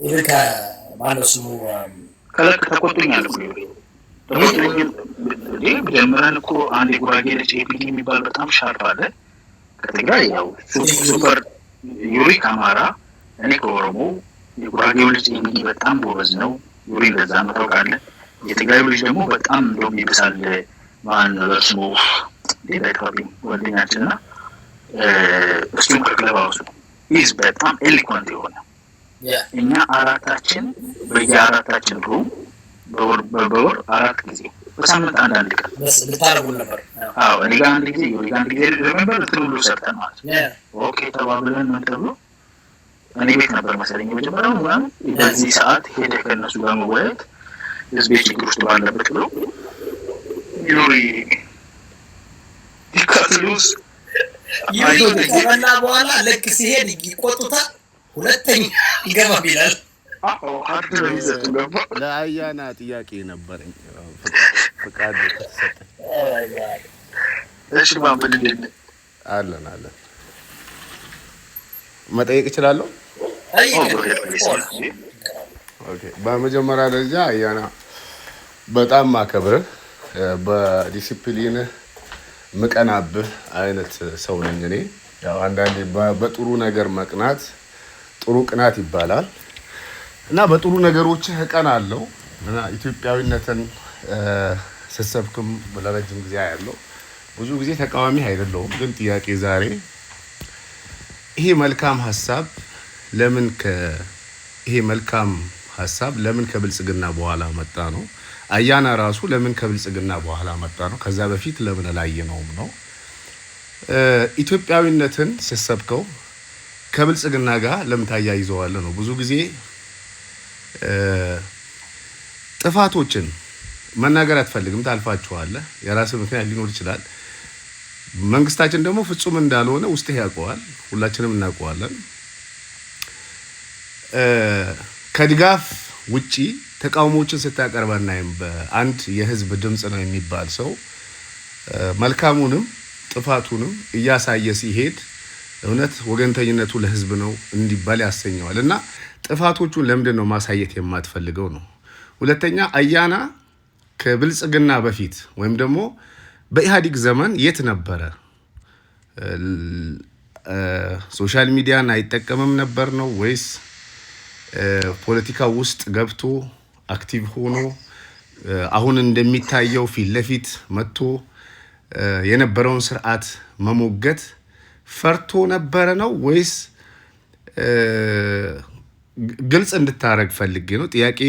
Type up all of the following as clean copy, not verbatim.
ይልካ ማነው ስሙ ከለክ ተቆጥኛል እኮ ተቆጥኝ ጀምረን እኮ አንድ ጉራጌ ልጅ ኤፒዲ የሚባል በጣም ሻርፕ አለ ከትግራይ ያው ሱፐር ዩሪክ አማራ እኔ ከኦሮሞ የጉራጌው ልጅ ኤፒዲ በጣም ጎበዝ ነው ዩሪ እንደዛ ነው ታውቃለህ የትግራዩ ልጅ ደግሞ በጣም እንደውም ይብሳል ማን ለስሙ ዲዳይታቢ ወንድኛችንና እሱም ከክለባው is በጣም ኤሊኳንት የሆነ እኛ አራታችን በየአራታችን ሩም በወር አራት ጊዜ በሳምንት አንድ ቀን ልታረጉ ነበር አዎ እኔ ጋር አንድ ጊዜ ዩሪ ጋር አንድ ጊዜ remember ትሉሉ ሰርተን ማለት ኦኬ ተባብለን ምን ተብሎ እኔ ቤት ነበር መሰለኝ መጀመሪያው ማለት በዚህ ሰዓት ሄደ ከነሱ ጋር መወያየት ህዝብ ችግር ውስጥ ባለበት ብሎ ዩሪ ይካትሉስ ከበላ በኋላ ልክ ሲሄድ ይቆጡታል ሁለተኛ ይገባል ይላል ሀርድ ነው ይዘቱ ገባ ለአያና ጥያቄ ነበረኝ ፍቃድ ተሰጠ እሺ ማንበል እንዴ አለን መጠየቅ እችላለሁ ኦኬ በመጀመሪያ ደረጃ አያና በጣም ማከብርህ በዲሲፕሊን መቀናብህ አይነት ሰው ነኝ እኔ ያው አንዳንዴ በጥሩ ነገር መቅናት ጥሩ ቅናት ይባላል እና በጥሩ ነገሮች እቀናለሁ እና ኢትዮጵያዊነትን ስሰብክም ለረጅም ጊዜ ያለው ብዙ ጊዜ ተቃዋሚ አይደለሁም ግን ጥያቄ ዛሬ ይሄ መልካም ሐሳብ ለምን ከብልጽግና በኋላ መጣ ነው አያና ራሱ ለምን ከብልጽግና በኋላ መጣ ነው ከዛ በፊት ለምን አላየነውም ነው ኢትዮጵያዊነትን ሲሰብከው ከብልጽግና ጋር ለምን ታያይዘዋል ነው ብዙ ጊዜ ጥፋቶችን መናገር አትፈልግም ታልፋቸዋል የራስ ምክንያት ሊኖር ይችላል መንግስታችን ደግሞ ፍጹም እንዳልሆነ ውስጥ ያውቀዋል ሁላችንም እናውቀዋለን ከድጋፍ ውጪ ተቃውሞችን ስታቀርባናይም በአንድ የህዝብ ድምጽ ነው የሚባል ሰው መልካሙንም ጥፋቱንም እያሳየ ሲሄድ እውነት ወገንተኝነቱ ለህዝብ ነው እንዲባል ያሰኘዋል እና ጥፋቶቹን ለምንድን ነው ማሳየት የማትፈልገው ነው ሁለተኛ አያና ከብልጽግና በፊት ወይም ደግሞ በኢህአዲግ ዘመን የት ነበረ ሶሻል ሚዲያን አይጠቀምም ነበር ነው ወይስ ፖለቲካ ውስጥ ገብቶ አክቲቭ ሆኖ አሁን እንደሚታየው ፊት ለፊት መጥቶ የነበረውን ስርዓት መሞገት ፈርቶ ነበር ነው ወይስ ግልጽ እንድታረግ ፈልጌ ነው ጥያቄ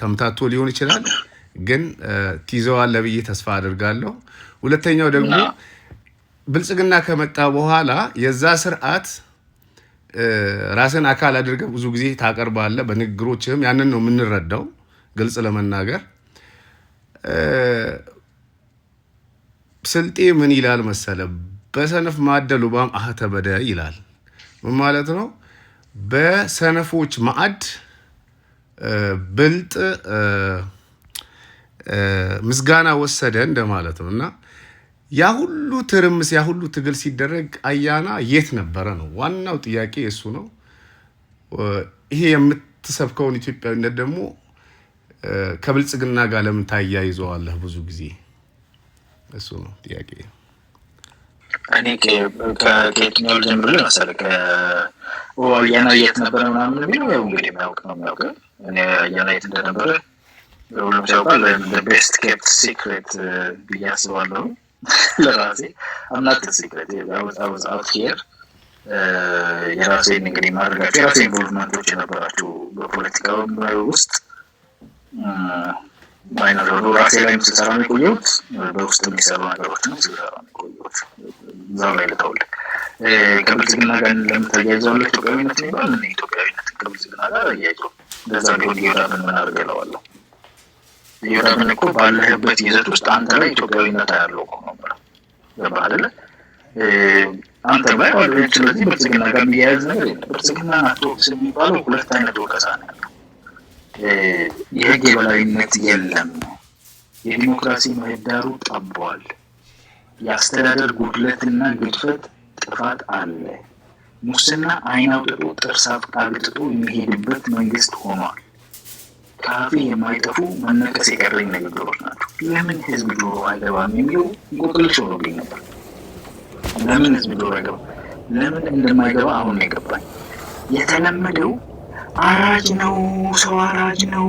ተምታቶ ሊሆን ይችላል ግን ትይዘዋል ለብዬ ተስፋ አደርጋለሁ ሁለተኛው ደግሞ ብልጽግና ከመጣ በኋላ የዛ ስርዓት ራስን አካል አድርገህ ብዙ ጊዜ ታቀርባለህ በንግግሮችም ያንን ነው የምንረዳው ግልጽ ለመናገር ስልጤ ምን ይላል መሰለ በሰነፍ ማደሉ ባም አህተበደ ይላል ምን ማለት ነው በሰነፎች ማዕድ ብልጥ ምስጋና ወሰደ እንደማለት ነውና ያ ሁሉ ትርምስ ያ ሁሉ ትግል ሲደረግ አያና የት ነበረ ነው ዋናው ጥያቄ እሱ ነው ይሄ የምትሰብከውን ኢትዮጵያዊነት ደግሞ ከብልጽግና ጋር ለምን ታያይዘዋለህ ብዙ ጊዜ እሱ ነው ጥያቄ እኔ ከየትኛው ጀምሮ መሰለህ አያና የት ነበረ ምናምን የሚለው ያው እንግዲህ የሚያውቅ ነው የሚያውቅ እኔ አያና የት እንደነበረ ሁሉም ሲያውቃል በቤስት ኬፕት ሲክሬት ብዬ አስባለሁ ለራሴ አምናት ሲክሬት I was out here የራሴን እንግዲህ ማድረጋቸው የራሴ ኢንቮልቭመንቶች የነበራቸው በፖለቲካው ውስጥ ባይኖሩ ራሴ ላይ ስሰራ ነው የቆየሁት በውስጥ የሚሰሩ ነገሮች ነው ስሰራ ነው የቆየሁት እዛው ላይ ልተውልህ ከብልጽግና ጋር ለምታያይዘው ኢትዮጵያዊነት የሚባል ምን ኢትዮጵያዊነት ከብልጽግና ጋር አያይዘው ለዛ ቢሆን ይወዳምን ምን አድርገለዋለሁ ይወዳምን እኮ ባለህበት ይዘት ውስጥ አንተ ላይ ኢትዮጵያዊነት ያለው እኮ ነበር ገባህ አይደለ አንተ ላይ ወደ ስለዚህ ብልጽግና ጋር የሚያያዝ ነገር የለም ብልጽግና ናቸው የሚባለው ሁለት አይነት ወቀሳ ነው ያለው የህግ የበላይነት የለም የዲሞክራሲ ምህዳሩ ጠቧል የአስተዳደር ጉድለትና ግድፈት ጥፋት አለ ሙስና አይን አውጥቶ ጥርስ አግጥጦ የሚሄድበት መንግስት ሆኗል። ካፌ የማይጠፉ መነቀስ የቀረኝ ንግግሮች ናቸው። ለምን ህዝብ ጆሮ አይገባም የሚለው እንቆቅልሽ ሆኖብኝ ነበር። ለምን ህዝብ ጆሮ አይገባም? ለምን እንደማይገባ አሁን ነው የገባኝ። የተለመደው አራጅ ነው፣ ሰው አራጅ ነው፣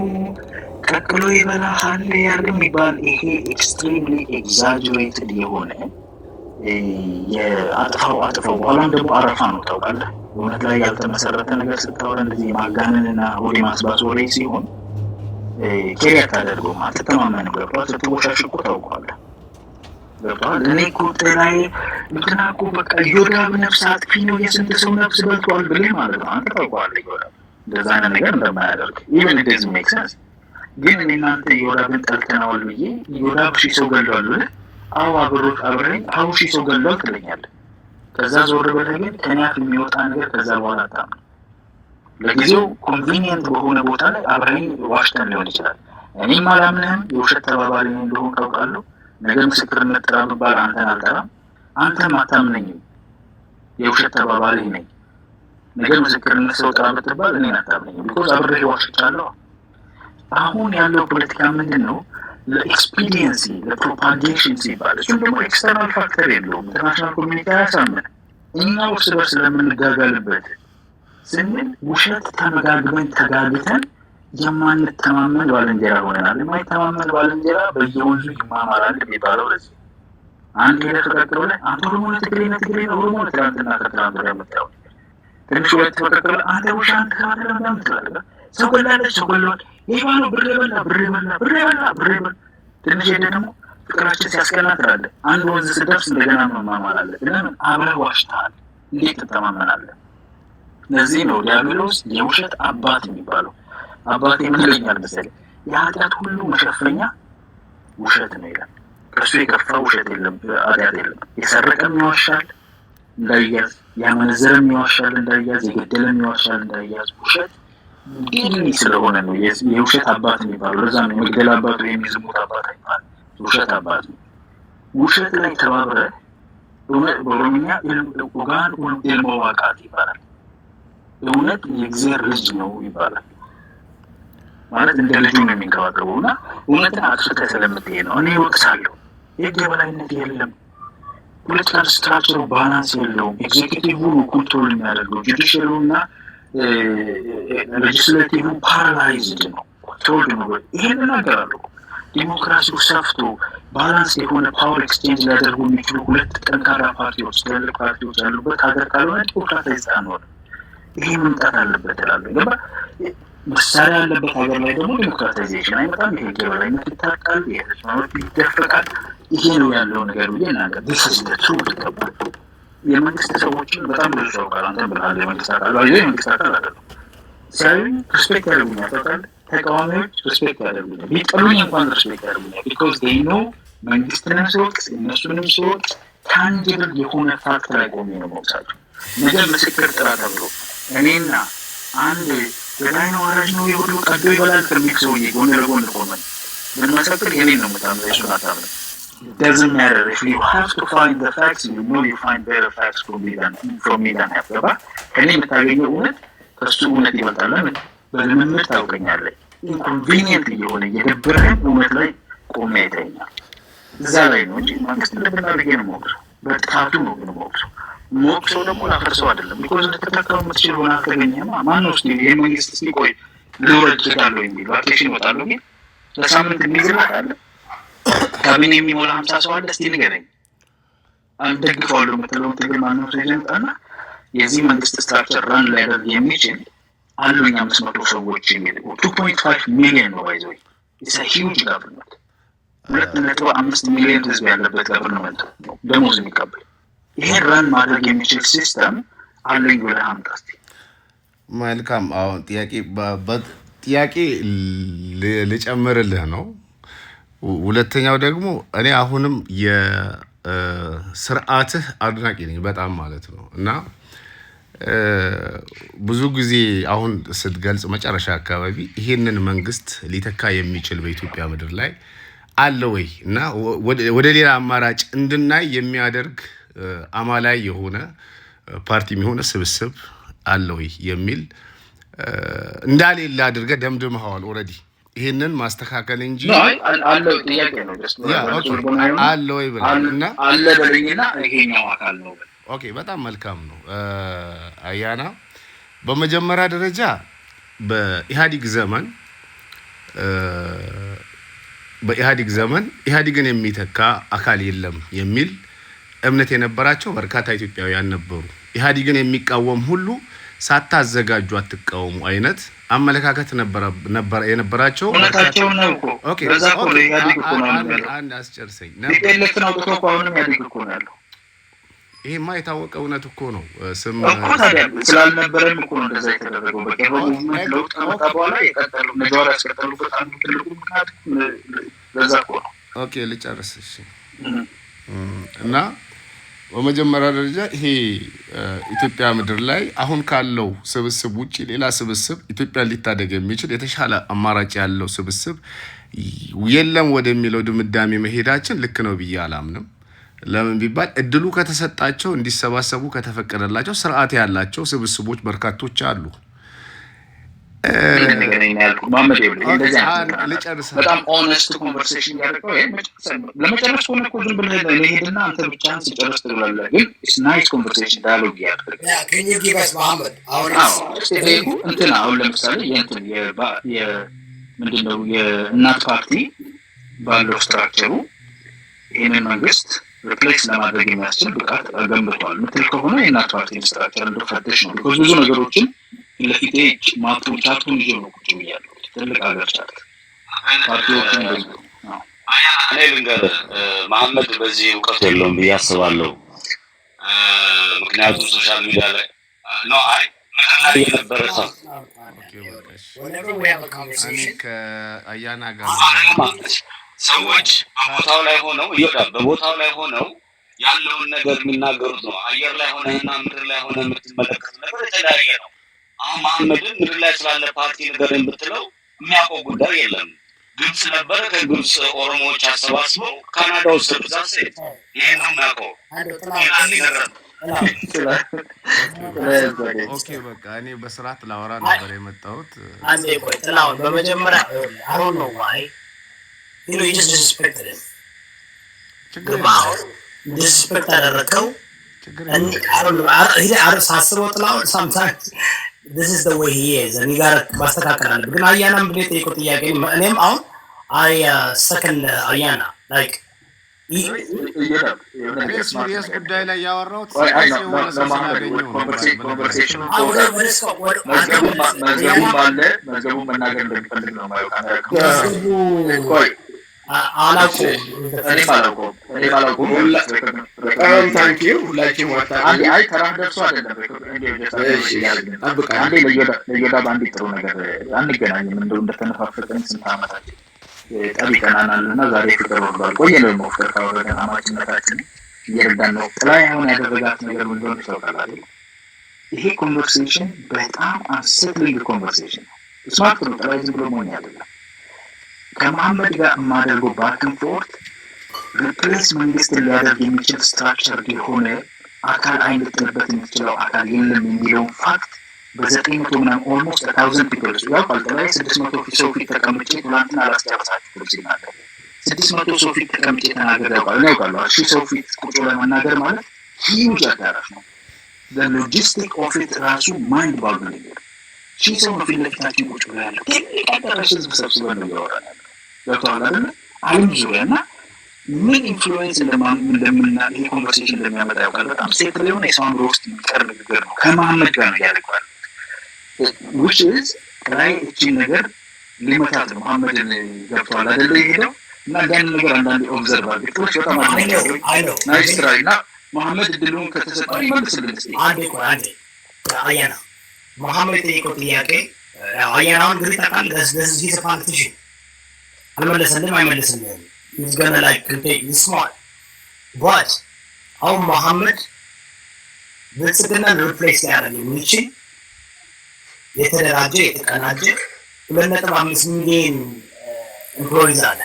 ቀቅሎ ይበላሃል ያርግ የሚባል ይሄ ኤክስትሪምሊ ኤግዛጀሬትድ የሆነ የአጥፋው በኋላም ደግሞ አረፋ ነው። ታውቃለህ፣ እውነት ላይ ያልተመሰረተ ነገር ስታወራ እንደዚህ ማጋነንና ሆዴ ማስባስ ወሬ ሲሆን ኬሪ አታደርገውም፣ አትተማመንም። ገብቶሃል? ስትወሻሽ እኮ ታውቀዋለህ። ገብቶሃል? እኔ እኮ ላይ እንትና እኮ በቃ ዮዳብ ነፍስ አጥፊ ነው፣ የስንት ሰው ነፍስ በልቷል ብለህ ማለት ነው። አንተ ታውቀዋለህ ዮዳብ እንደዛ አይነት ነገር እንደማያደርግ ኢቨን ኢት ዶዝንት ሜክ ሴንስ። ግን እኔ እናንተ ዮዳብን ጠልተነዋል ብዬ ዮዳብ ሺህ ሰው ገድሏል ብለህ አዎ አብሮት አብረኝ አዎ ሺህ ሰው ገድሏል ትለኛለህ። ከዛ ዞር ብለህ ግን ከእኔ አፍ የሚወጣ ነገር ከዛ በኋላ አታምንም። ለጊዜው ኮንቪኒየንት በሆነ ቦታ ላይ አብረኝ ዋሽተን ሊሆን ይችላል። እኔም አላምንህም፣ የውሸት ተባባሪ እንደሆን ታውቃለሁ። ነገ ምስክርነት ጥራ ብባል አንተን አልጠራም፣ አንተም አታምነኝም። የውሸት ተባባሪ ነኝ። ነገ ምስክርነት ሰው ጥራ ብትባል እኔን አታምነኝም። ቢኮዝ አብሬ ዋሽቻለሁ። አሁን ያለው ፖለቲካ ምንድን ነው? ለኤክስፒዲየንሲ ለፕሮፓጌሽን ሲባል እሱም ደግሞ ኤክስተርናል ፋክተር የለውም። ኢንተርናሽናል ኮሚኒቲ አያሳምን። እኛ እርስ በርስ ለምንጋጋልበት ስንል ውሸት ተመጋግበን ተጋግተን የማንተማመን ባልንጀራ ሆነናል። የማይተማመን ባልንጀራ በየወንዙ ይማማራል የሚባለው ለዚህ አንድ ሄደህ ፈቀቅር ብለህ አንተ ኦሮሞ ነህ፣ ትግሬ ነህ፣ ኦሮሞ ነህ ትናንትና ከትናንት ወዲያ የምታየው ትንሽ ሁለት ፈቀቅር ብለህ አንተ ውሻ አንተ ከማለት ለምዳም ትላለህ። ሰው ገላለች፣ ሰው ገለዋል፣ ይህ ነው ብር በላ። ትንሽ ሄደህ ደግሞ ፍቅራችን ሲያስቀና ትላለህ። አንድ ወንዝ ስደርስ እንደገና መማማር አለ። ለምን? አብረህ ዋሽተሃል። እንዴት ትተማመናለህ? ለዚህ ነው ዲያብሎስ የውሸት አባት የሚባለው። አባቴ ምን ይለኛል መሰለህ? የኃጢአት ሁሉ መሸፈኛ ውሸት ነው ይላል። ከእሱ የከፋ ውሸት የለም፣ ኃጢአት የለም። የሰረቀም ይዋሻል እንዳይያዝ፣ ያመነዘረም ይዋሻል እንዳይያዝ፣ የገደለም ይዋሻል እንዳይያዝ። ውሸት ዲኒ ስለሆነ ነው የውሸት አባት የሚባለው። ለዛ ነው የመግደል አባት ወይም የዝሙት አባት አይባልም፣ ውሸት አባት ነው። ውሸት ላይ ተባብረህ እውነት በኦሮምኛ ኡጋን ኢልሞዋቃት ይባላል። እውነት የእግዚአብሔር ልጅ ነው ይባላል። ማለት እንደ ልጁ ነው የሚንከባከበው እና እውነትን አጥፍተህ ስለምትሄድ ነው። እኔ እወቅሳለሁ። የህግ የበላይነት የለም። ፖለቲካል ስትራክቸሩ ባላንስ የለውም። ኤግዜኪቲቭ ኮንትሮል የሚያደርገው ጁዲሽሩ እና ሌጅስሌቲቭ ፓራላይዝድ ነው፣ ኮንትሮልድ ነው። ይሄን እናገራለሁ። ዲሞክራሲው ሰፍቶ ባላንስ የሆነ ፓወር ኤክስቼንጅ ሊያደርጉ የሚችሉ ሁለት ጠንካራ ፓርቲዎች፣ ትልልቅ ፓርቲዎች ያሉበት ሀገር ካልሆነ ዲሞክራታይዝ አንሆንም። ይሄ መምጣት አለበት እላለሁ። ገባ? መሳሪያ ያለበት ሀገር ላይ ደግሞ ዲሞክራታይዜሽን አይመጣም። ይሄ የበላይነት ይታቃል፣ የህዝብ መብት ይደፈቃል። ይሄ ነው ያለው ነገር ብዬ እናገር። ዲስስ ትሩ ይገባል። የመንግስት ሰዎችን በጣም ብዙ ሰው ቃል አንተ ብልሃል። የመንግስት አካል የመንግስት አካል አይደለም። ሲያዩኝ ሪስፔክት ያደርጉኛል። ታውቃለህ፣ ተቃዋሚዎች ሪስፔክት ያደርጉኛል። ቢጠሉኝ እንኳን ሪስፔክት ያደርጉኛል። ቢኮዝ ዴይ ኖ መንግስትንም ስወቅስ እነሱንም ስወቅስ ታንጅብል የሆነ ፋክት ላይ ቆሜ ነው መውቅሳቸው። ነገር ምስክር ጥራ ተብሎ እኔና አንድ በላይ ነው አራጅ ነው የሁሉ ቀዶ ይበላል ከሚል ሰውዬ ጎን ለጎን ቆመን ብንመሰክር የኔን ነው የምታምነው፣ የእሱን አታምነው። doesn't matter if you have to find the facts, you know you find better facts from me than have ገባ? ከኔ የምታገኘው እውነት ከሱ እውነት ይበልጣል። ለምን? በልምምድ ታውቀኛለህ። ኢንኮንቪኒየንት እየሆነ የደበረህን እውነት ላይ ቆሜ አይተኛል። እዛ ላይ ነው እንጂ መንግስት እንደምናደርገ ነው ሞክረው፣ በጥፋቱ ነው ግን ሞክሰው ደግሞ ላፈርሰው አይደለም። ቢኮዝ ልትተካው የምትችል ሆነ አልተገኘማ። ማነው ስ ይህ መንግስት ስ ቆይ ልውረድ እችላለሁ የሚል ቫኬሽን ይወጣለሁ ግን ለሳምንት የሚዝላት አለ። ካቢኔ የሚሞላ 50 ሰው አለ። እስቲ ንገረኝ፣ አንደግፈዋለሁ የምትለውን ትግል ማነው ሰው ይዘምጣና የዚህ መንግስት ስትራክቸር ራን ሊያደርግ የሚችል አሉኝ 500 ሰዎች የሚል 2.5 ሚሊዮን ነው ባይዘ ኢትስ አ ሂውጅ ጋቨርንመንት 2.5 ሚሊዮን ህዝብ ያለበት ጋቨርንመንት ነው ደሞዝ የሚቀበል። ይሄን ራን ማድረግ የሚችል ሲስተም አለኝ ብለህ አምጣ እስቲ። መልካም። አሁን ጥያቄ ልጨምርልህ ነው። ሁለተኛው ደግሞ እኔ አሁንም የስርዓትህ አድናቂ ነኝ በጣም ማለት ነው። እና ብዙ ጊዜ አሁን ስትገልጽ መጨረሻ አካባቢ ይሄንን መንግስት ሊተካ የሚችል በኢትዮጵያ ምድር ላይ አለ ወይ እና ወደ ሌላ አማራጭ እንድናይ የሚያደርግ አማላይ የሆነ ፓርቲ የሚሆነ ስብስብ አለ ወይ የሚል እንዳሌለ አድርገህ ደምድመኸዋል ኦልሬዲ። ይሄንን ማስተካከል እንጂ አለው ጥያቄ ነው አለ ወይ ብለና አለ በለኝና ይሄኛው አካል ነው። ኦኬ በጣም መልካም ነው። አያና በመጀመሪያ ደረጃ በኢህአዲግ ዘመን ኢህአዲግን የሚተካ አካል የለም የሚል እምነት የነበራቸው በርካታ ኢትዮጵያውያን ነበሩ። ኢህአዲግን የሚቃወም ሁሉ ሳታዘጋጁ አትቃወሙ አይነት አመለካከት ነበር የነበራቸው። እውነታቸው ነው እኮ። ኦኬ በዛ እኮ ኢህአዲግ እኮ ነው አንድ አስጨርሰኝ ቢጤለት ነው እኮ አሁንም ኢህአዲግ እኮ ነው ያለው። ይሄማ የታወቀ እውነት እኮ ነው። ስም እኮ ታዲያ ስላልነበረም እኮ ነው እንደዛ የተደረገው። በቀር ሙቭመንት ለውጥ ከመጣ በኋላ የቀጠሉ ነጃዋር ያስቀጠሉበት አንዱ ትልቁ ምክንያት በዛ እኮ ነው። ኦኬ ልጨርስ እሺ። እና በመጀመሪያ ደረጃ ይሄ ኢትዮጵያ ምድር ላይ አሁን ካለው ስብስብ ውጪ ሌላ ስብስብ ኢትዮጵያን ሊታደግ የሚችል የተሻለ አማራጭ ያለው ስብስብ የለም ወደሚለው ድምዳሜ መሄዳችን ልክ ነው ብዬ አላምንም። ለምን ቢባል እድሉ ከተሰጣቸው እንዲሰባሰቡ ከተፈቀደላቸው ስርዓት ያላቸው ስብስቦች በርካቶች አሉ። በጣም ኦነስት ኮንቨርሴሽን ያደርገው ለመጨረስ ሆነ እኮ ዝም ብለህ ለሄድና አንተ ብቻህን ሲጨርስ ትብላለህ። ግን ኢትስ ናይስ ኮንቨርሴሽን ዳያሎግ ያደርግ እንትን አሁን ለምሳሌ የእንትን ምንድነው የእናት ፓርቲ ባለው ስትራክቸሩ ይህንን መንግስት ሪፕሌስ ለማድረግ የሚያስችል ብቃት ገንብቷል ምትል ከሆነ የእናት ፓርቲ ስትራክቸር እንደፈተሽ ነው። ቢኮዝ ብዙ ነገሮችን ለፊቴ ቻቱን ይዤ ነው ቁጭ ብያለሁ። ትልቅ ሀገር ቻት ፓርቲዎችን እንደዚህ ነው። እኔ ልንገርህ መሐመድ በዚህ እውቀት የለውም ብዬ አስባለሁ። ምክንያቱም ሶሻል ሚዲያ ላይ ነው የነበረ ሰው ከአያና ጋር ሰዎች በቦታው ላይ ሆነው ያለውን ነገር የሚናገሩት ነው። አየር ላይ ሆነህና ምድር ላይ ሆነህ የምትመለከቱት ነገር የተለያየ ነው። አሁን መሐመድን ምድር ላይ ስላለ ፓርቲ ነገር የምትለው የሚያውቀው ጉዳይ የለም። ግብጽ ነበረ፣ ከግብጽ ኦሮሞዎች አሰባስበው ካናዳ ውስጥ ብዛት ሴት ይሄን ነው የሚያውቀው። ኦኬ በቃ እኔ በስርዓት ላወራ ነበር የመጣሁት። አንዴ ቆይ ጥላውን በመጀመሪያ አሁን ነው ዋይ you know you just disrespected him disrespect አደረከው and I don't know ሳስበው ጥላውን sometimes this is the way he is and you got to ማስተካከል አለብህ። ግን አያናም ብለህ ጠይቀው ጥያቄ እኔም አሁን second አያና like ሲሪየስ ጉዳይ ላይ ያወራሁት መዝገቡ መናገር እንደሚፈልግ ነው ማየው። ተራህ ደርሶ አይደለም ለዮዳ በአንድ ጥሩ ነገር አንገናኝም። እንደው እንደተነፋፈቀን ስንት ዓመታችን ጠቢቀናናል እና ዛሬ ፍቅር ወርዷል። ቆየነው መፍቀር ካወረደን አማችነታችን እየረዳን ነው። ጥላይ አሁን ያደረጋት ነገር ምን እንደሆነ ታውቃለህ? ይሄ ኮንቨርሴሽን በጣም አንሰትሊንግ ኮንቨርሴሽን ነው። ስማርት ነው። ጥላይ ዝም ብሎ መሆን አይደለም። ከመሐመድ ጋር የማደርገው ባክን ፎርት ሪፕሌስ መንግስትን ሊያደርግ የሚችል ስትራክቸር የሆነ አካል አይነጥልበት የሚችለው አካል የለም የሚለውን ፋክት በ900 ምናምን ኦልሞስት 1000 ፒፕል ያው ካልተላይ 600 ሰው ፊት ተቀምጬ ትናንትና አላስጨረሳችሁ ሲናገር 600 ሰው ፊት ተቀምጬ ተናገር ያውቃሉ። እሺ ሰው ፊት ቁጭ ለመናገር ማለት ሂውጅ አዳራሽ ነው። ሎጂስቲክ ኦፍ ኢት ራሱ ማይንድ ባግሊንግ ነው። ሺህ ሰው ፊት ለፊታችን ቁጭ ብሎ ያለው ትልቅ አዳራሽ ህዝብ ሰብስበን ነው እያወራን ያለው። ገብቶሃል አይደለ? ዓለም ዙሪያ እና ምን ኢንፍሉዌንስ እንደምና ይሄ ኮንቨርሴሽን እንደሚያመጣ ያውቃል። በጣም ሴትል የሆነ የሰው አእምሮ ውስጥ የሚቀር ንግግር ነው። ከመሐመድ ጋር ነው ያደርገዋል which is ላይ እቺን ነገር ሊመታት ነው። መሐመድን ገብቶሃል አይደለ? ይሄደው እና ያን ነገር አንዳንዴ ኦብዘርቭ አድርገው በጣም ናይስ ትራይ እና መሐመድ ድሉን ከተሰጠው ይመልስልን እስቲ። አንዴ አያና መሐመድ የጠየቀው ጥያቄ አያናውን ግሪት አቃል this politician አልመለሰልም አይመልስልም he's gonna like take this smart but አሁን መሐመድ ብልጽግናን ሪፕሌስ ያደርግ የሚችል የተደራጀ የተቀናጀ 2.5 ሚሊዮን ኤምፕሎይዝ አለ።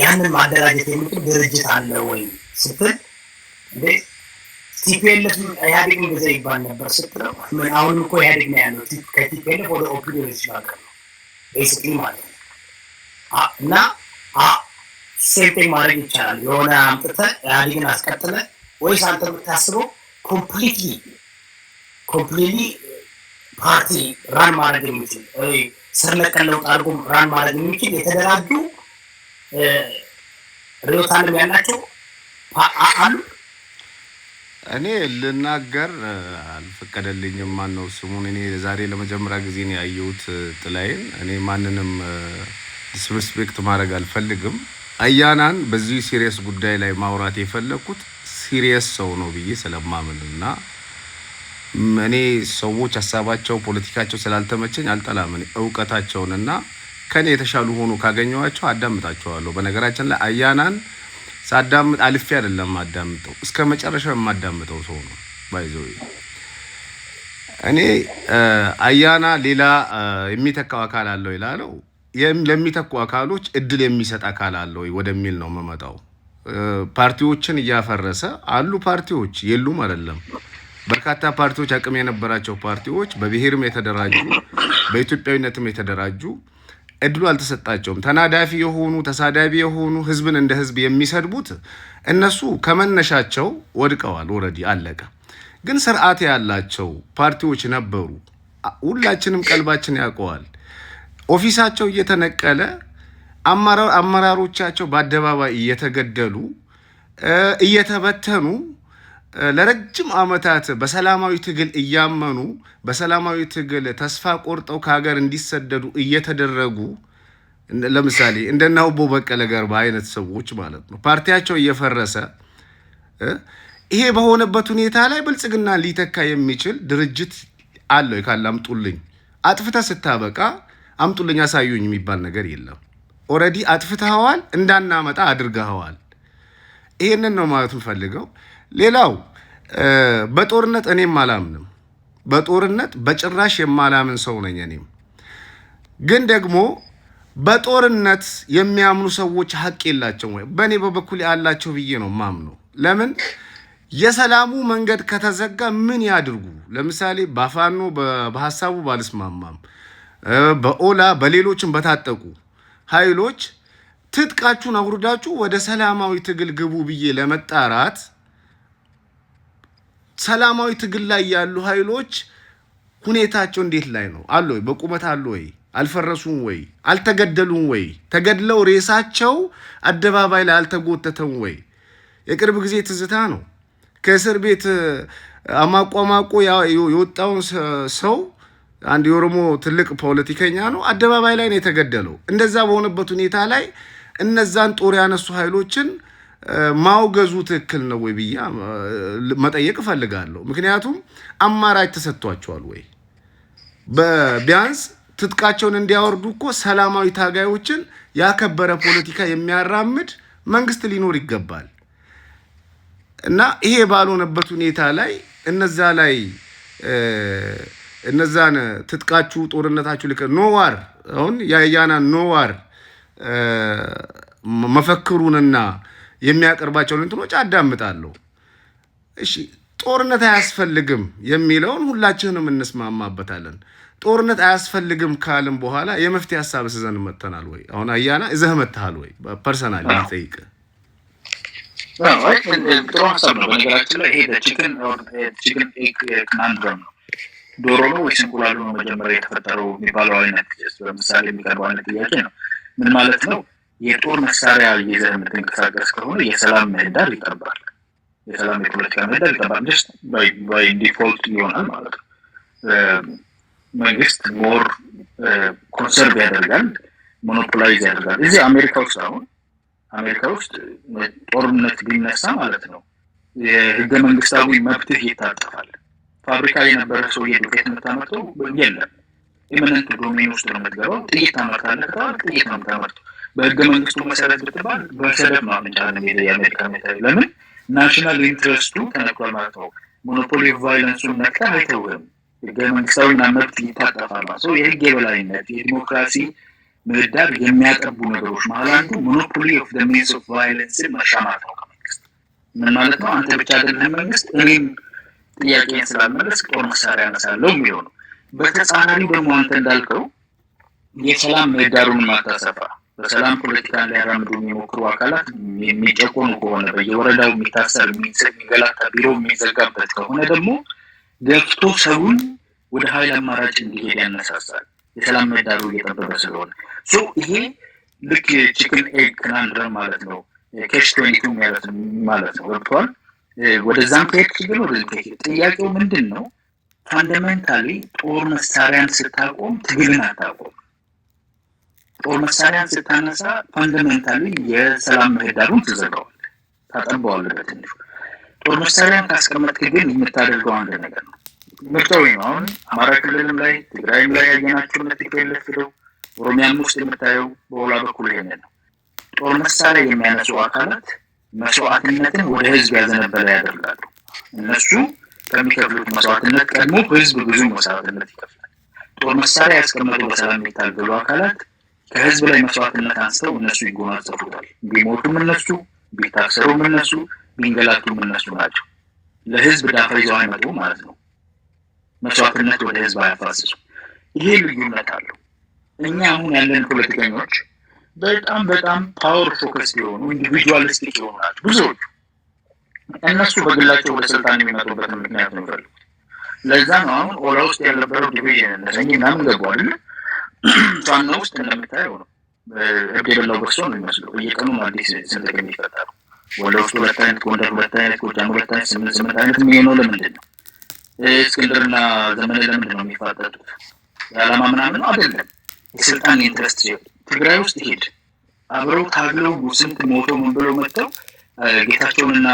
ያንን ማደራጀት የሚችል ድርጅት አለ ወይ ስትል እንዴ ቲፒኤልኤፍ ኢህአዴግን ጊዜ ይባል ነበር ስትለው ምን አሁን እኮ ኢህአዴግ ነው ያለው ከቲፒኤልኤፍ ወደ ኦፒዲዮ ይሻገር ነው ቤሲክሊ ማለት ነው። እና ሴንቲንግ ማድረግ ይቻላል። የሆነ አምጥተህ ኢህአዴግን አስቀጥለህ ወይስ አንተ የምታስበው ኮምፕሊትሊ ፓርቲ ራን ማድረግ የሚችል ስር ነቀል ለውጥ አድርጎ ራን ማድረግ የሚችል የተደራጁ ርዕዮተ ዓለም ያላቸው አሉ? እኔ ልናገር አልፈቀደልኝም። ማነው ስሙን? እኔ ዛሬ ለመጀመሪያ ጊዜ ነው ያየሁት ጥላዬን። እኔ ማንንም ዲስሪስፔክት ማድረግ አልፈልግም። አያናን በዚህ ሲሪየስ ጉዳይ ላይ ማውራት የፈለኩት ሲሪየስ ሰው ነው ብዬ ስለማምንና እኔ ሰዎች ሀሳባቸው ፖለቲካቸው ስላልተመቸኝ አልጠላም። እኔ እውቀታቸውንና ከኔ የተሻሉ ሆኖ ካገኘዋቸው አዳምጣቸዋለሁ። በነገራችን ላይ አያናን ሳዳምጥ አልፌ አይደለም አዳምጠው እስከ መጨረሻው የማዳምጠው ሰው ነው ባይዘው። እኔ አያና ሌላ የሚተካው አካል አለው ይላለው ለሚተኩ አካሎች እድል የሚሰጥ አካል አለው ወደሚል ነው መመጣው። ፓርቲዎችን እያፈረሰ አሉ ፓርቲዎች የሉም አይደለም። በርካታ ፓርቲዎች አቅም የነበራቸው ፓርቲዎች በብሔርም የተደራጁ በኢትዮጵያዊነትም የተደራጁ እድሉ አልተሰጣቸውም። ተናዳፊ የሆኑ ተሳዳቢ የሆኑ ህዝብን እንደ ህዝብ የሚሰድቡት እነሱ ከመነሻቸው ወድቀዋል። ኦሬዲ አለቀ። ግን ስርዓት ያላቸው ፓርቲዎች ነበሩ። ሁላችንም ቀልባችን ያውቀዋል። ኦፊሳቸው እየተነቀለ አመራሮቻቸው በአደባባይ እየተገደሉ እየተበተኑ ለረጅም ዓመታት በሰላማዊ ትግል እያመኑ በሰላማዊ ትግል ተስፋ ቆርጠው ከሀገር እንዲሰደዱ እየተደረጉ ለምሳሌ እንደናው በቀለ ገርባ አይነት ሰዎች ማለት ነው ፓርቲያቸው እየፈረሰ ይሄ በሆነበት ሁኔታ ላይ ብልጽግና ሊተካ የሚችል ድርጅት አለው ይካላምጡልኝ አጥፍታ ስታበቃ አምጡልኝ አሳዩኝ የሚባል ነገር የለም። ኦሬዲ አጥፍተዋል እንዳናመጣ አድርገዋል። ይሄንን ነው ማለት ፈልገው። ሌላው በጦርነት እኔም አላምንም። በጦርነት በጭራሽ የማላምን ሰው ነኝ። እኔም ግን ደግሞ በጦርነት የሚያምኑ ሰዎች ሀቅ የላቸውም ወይ? በእኔ በበኩል ያላቸው ብዬ ነው ማምነው። ለምን የሰላሙ መንገድ ከተዘጋ ምን ያድርጉ? ለምሳሌ ባፋኖ በሐሳቡ ባልስማማም በኦላ በሌሎችም በታጠቁ ኃይሎች ትጥቃችሁን አውርዳችሁ ወደ ሰላማዊ ትግል ግቡ ብዬ ለመጣራት ሰላማዊ ትግል ላይ ያሉ ኃይሎች ሁኔታቸው እንዴት ላይ ነው? አሉ ወይ? በቁመት አሉ ወይ? አልፈረሱም ወይ? አልተገደሉም ወይ? ተገድለው ሬሳቸው አደባባይ ላይ አልተጎተተም ወይ? የቅርብ ጊዜ ትዝታ ነው። ከእስር ቤት አማቋማቆ የወጣውን ሰው አንድ የኦሮሞ ትልቅ ፖለቲከኛ ነው አደባባይ ላይ ነው የተገደለው። እንደዛ በሆነበት ሁኔታ ላይ እነዛን ጦር ያነሱ ኃይሎችን ማውገዙ ትክክል ነው ወይ ብዬ መጠየቅ እፈልጋለሁ። ምክንያቱም አማራጭ ተሰጥቷቸዋል ወይ? ቢያንስ ትጥቃቸውን እንዲያወርዱ እኮ ሰላማዊ ታጋዮችን ያከበረ ፖለቲካ የሚያራምድ መንግስት ሊኖር ይገባል። እና ይሄ ባልሆነበት ሁኔታ ላይ እነዛን ትጥቃችሁ ጦርነታችሁ ልክ ኖዋር አሁን ያያና ኖዋር መፈክሩንና የሚያቀርባቸውን እንትኖች አዳምጣለሁ። እሺ ጦርነት አያስፈልግም የሚለውን ሁላችንም እንስማማበታለን። ጦርነት አያስፈልግም ካልን በኋላ የመፍትሄ ሐሳብ ይዘን መተናል ወይ? አሁን አያና እዘህ መተሃል ወይ? ፐርሰናሊ ልጠይቅ። ጥሩ ሀሳብ ነው። በነገራችን ላይ ይሄ ቺክን ኤግ ኮናንድረም ነው። ዶሮ ነው ወይስ እንቁላሉ ነው መጀመሪያ የተፈጠረው የሚባለው አይነት ለምሳሌ የሚቀርበው አይነት ጥያቄ ነው። ምን ማለት ነው? የጦር መሳሪያ ይዘህ የምትንቀሳቀስ ከሆነ የሰላም ምህዳር ይጠባል። የሰላም የፖለቲካ ምህዳር ይጠባል። ጀስት ባይ ዲፎልት ይሆናል ማለት ነው። መንግስት ሞር ኮንሰርቭ ያደርጋል፣ ሞኖፖላይዝ ያደርጋል። እዚህ አሜሪካ ውስጥ ጦርነት ቢነሳ ማለት ነው የህገ መንግስታዊ መብትህ ይታጠፋል። ፋብሪካ የነበረ ሰው የዱቄት የምታመርተው የለም። ኢሚነንት ዶሜን ውስጥ ነው የምትገባው። ጥይት ታመርታለህ ከተባለ ጥይት ነው የምታመርተው። በህገ መንግስቱ መሰረት ብትባል በሰደብ ነው አፍንጫህን የሚሄደው የአሜሪካ ሜታዊ። ለምን? ናሽናል ኢንትረስቱ ተነክቷል ማለት ነው። ሞኖፖሊ ኦፍ ቫይለንሱን ነክተህ አይተውህም። ህገ መንግስታዊና መብት ይታጠፋል ማለት ነው። የህግ የበላይነት የዲሞክራሲ ምህዳር የሚያጠቡ ነገሮች መሀል አንዱ ሞኖፖሊ ኦፍ ዘ ሚንስ ኦፍ ቫይለንስን መሻማት ነው ከመንግስት። ምን ማለት ነው? አንተ ብቻ አይደለም መንግስት እኔም ጥያቄን ስላልመለስ ጦር መሳሪያ አነሳለሁ የሚለው ነው። በተጻራሪው ደግሞ አንተ እንዳልከው የሰላም ምህዳሩን ማታሰፋ በሰላም ፖለቲካን ሊያራምዱ የሚሞክሩ አካላት የሚጨቆኑ ከሆነ በየወረዳው የሚታሰር የሚገላታ ቢሮ የሚዘጋበት ከሆነ ደግሞ ገፍቶ ሰውን ወደ ኃይል አማራጭ እንዲሄድ ያነሳሳል። የሰላም ምህዳሩ እየጠበበ ስለሆነ ይሄ ልክ ቺክን ኤግ ኮናንድረም ማለት ነው። ኬሽ 22 ማለት ነው። ገብቷል። ወደዛም ከሄድክ ግን ወደዚህ ከሄድክ ጥያቄው ምንድን ነው? ፋንዳሜንታሊ ጦር መሳሪያን ስታቆም ትግልን አታቆም። ጦር መሳሪያን ስታነሳ ፋንዳሜንታሊ የሰላም ምህዳሩን ትዘጋዋለህ፣ ታጠበዋለህ በትንሹ። ጦር መሳሪያን ካስቀመጥክ ግን የምታደርገው አንድ ነገር ነው። ምርጫው ነው። አሁን አማራ ክልልም ላይ ትግራይም ላይ ያየናቸው ቲፒኤልኤፍ ሄደው ኦሮሚያም ውስጥ የምታየው በኋላ በኩል ይሄንን ነው። ጦር መሳሪያ የሚያነሱ አካላት መስዋዕትነትን ወደ ህዝብ ያዘነበለ ያደርጋሉ። እነሱ ከሚከፍሉት መስዋዕትነት ቀድሞ ህዝብ ብዙ መስዋዕትነት ይከፍላል። ጦር መሳሪያ ያስቀመጡ በሰላም የሚታገሉ አካላት ከህዝብ ላይ መስዋዕትነት አንስተው እነሱ ይጎናጸፉታል። ቢሞቱም እነሱ፣ ቢታሰሩም እነሱ፣ ቢንገላቱም እነሱ ናቸው። ለህዝብ ዳፋ ይዘው አይመጡ ማለት ነው። መስዋዕትነት ወደ ህዝብ አያፋስሱ። ይሄ ልዩነት አለው። እኛ አሁን ያለን ፖለቲከኞች በጣም ፓወር ፎከስ የሆኑ ኢንዲቪጁዋሊስቲክ የሆኑ ናቸው ብዙዎቹ። እነሱ በግላቸው ወደ ስልጣን የሚመጡበትን ምክንያት ነው የሚፈልጉት። ለዛ ነው አሁን ኦላ ውስጥ ያልነበረው ዲቪዥን እነሰኝ ምናምን ገቧል። ፋኖ ውስጥ እንደምታየው ነው። እብድ የበላው በሶ ነው የሚመስለው። በየቀኑ አዲስ ስንጥቅ የሚፈጠሩ ወደ ውስጥ 2 አይነት፣ ጎንደር 2 አይነት፣ ጎጃም 2 አይነት፣ 8 አይነት የሚሆነው ለምንድን ነው? እስክንድርና ዘመነ ለምንድን ነው የሚፋጠጡት? የዓላማ ምናምን ነው አይደለም። የስልጣን ኢንትረስት ትግራይ ውስጥ ሄድ አብረው ታግለው ስንት ሞቶ ምን ብለው መጥተው ጌታቸውንና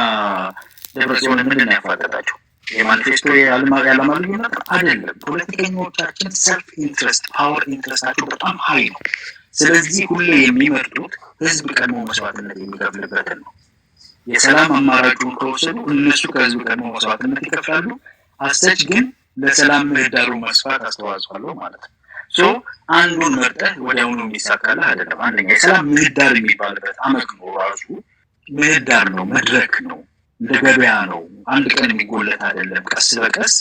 ደብረጽዮን ምንድን ነው ያፋጠጣቸው? የማኒፌስቶ የዓላማ ልዩነት አይደለም። ፖለቲከኞቻችን ሰልፍ ኢንትረስት ፓወር ኢንትረስታቸው በጣም ሀይ ነው። ስለዚህ ሁሌ የሚመርጡት ህዝብ ቀድሞ መስዋዕትነት የሚከፍልበትን ነው። የሰላም አማራጩን ከወሰዱ እነሱ ከህዝብ ቀድሞ መስዋዕትነት ይከፍላሉ። አሰች ግን ለሰላም ምህዳሩ መስፋት አስተዋጽኦ አለው ማለት ነው። አንዱን መርጠህ ወዲያውኑ የሚሳካልህ አይደለም። አንደኛ የሰላም ምህዳር የሚባልበት አመክንዮ ራሱ ምህዳር ነው፣ መድረክ ነው፣ እንደ ገበያ ነው። አንድ ቀን የሚጎለት አይደለም። ቀስ በቀስ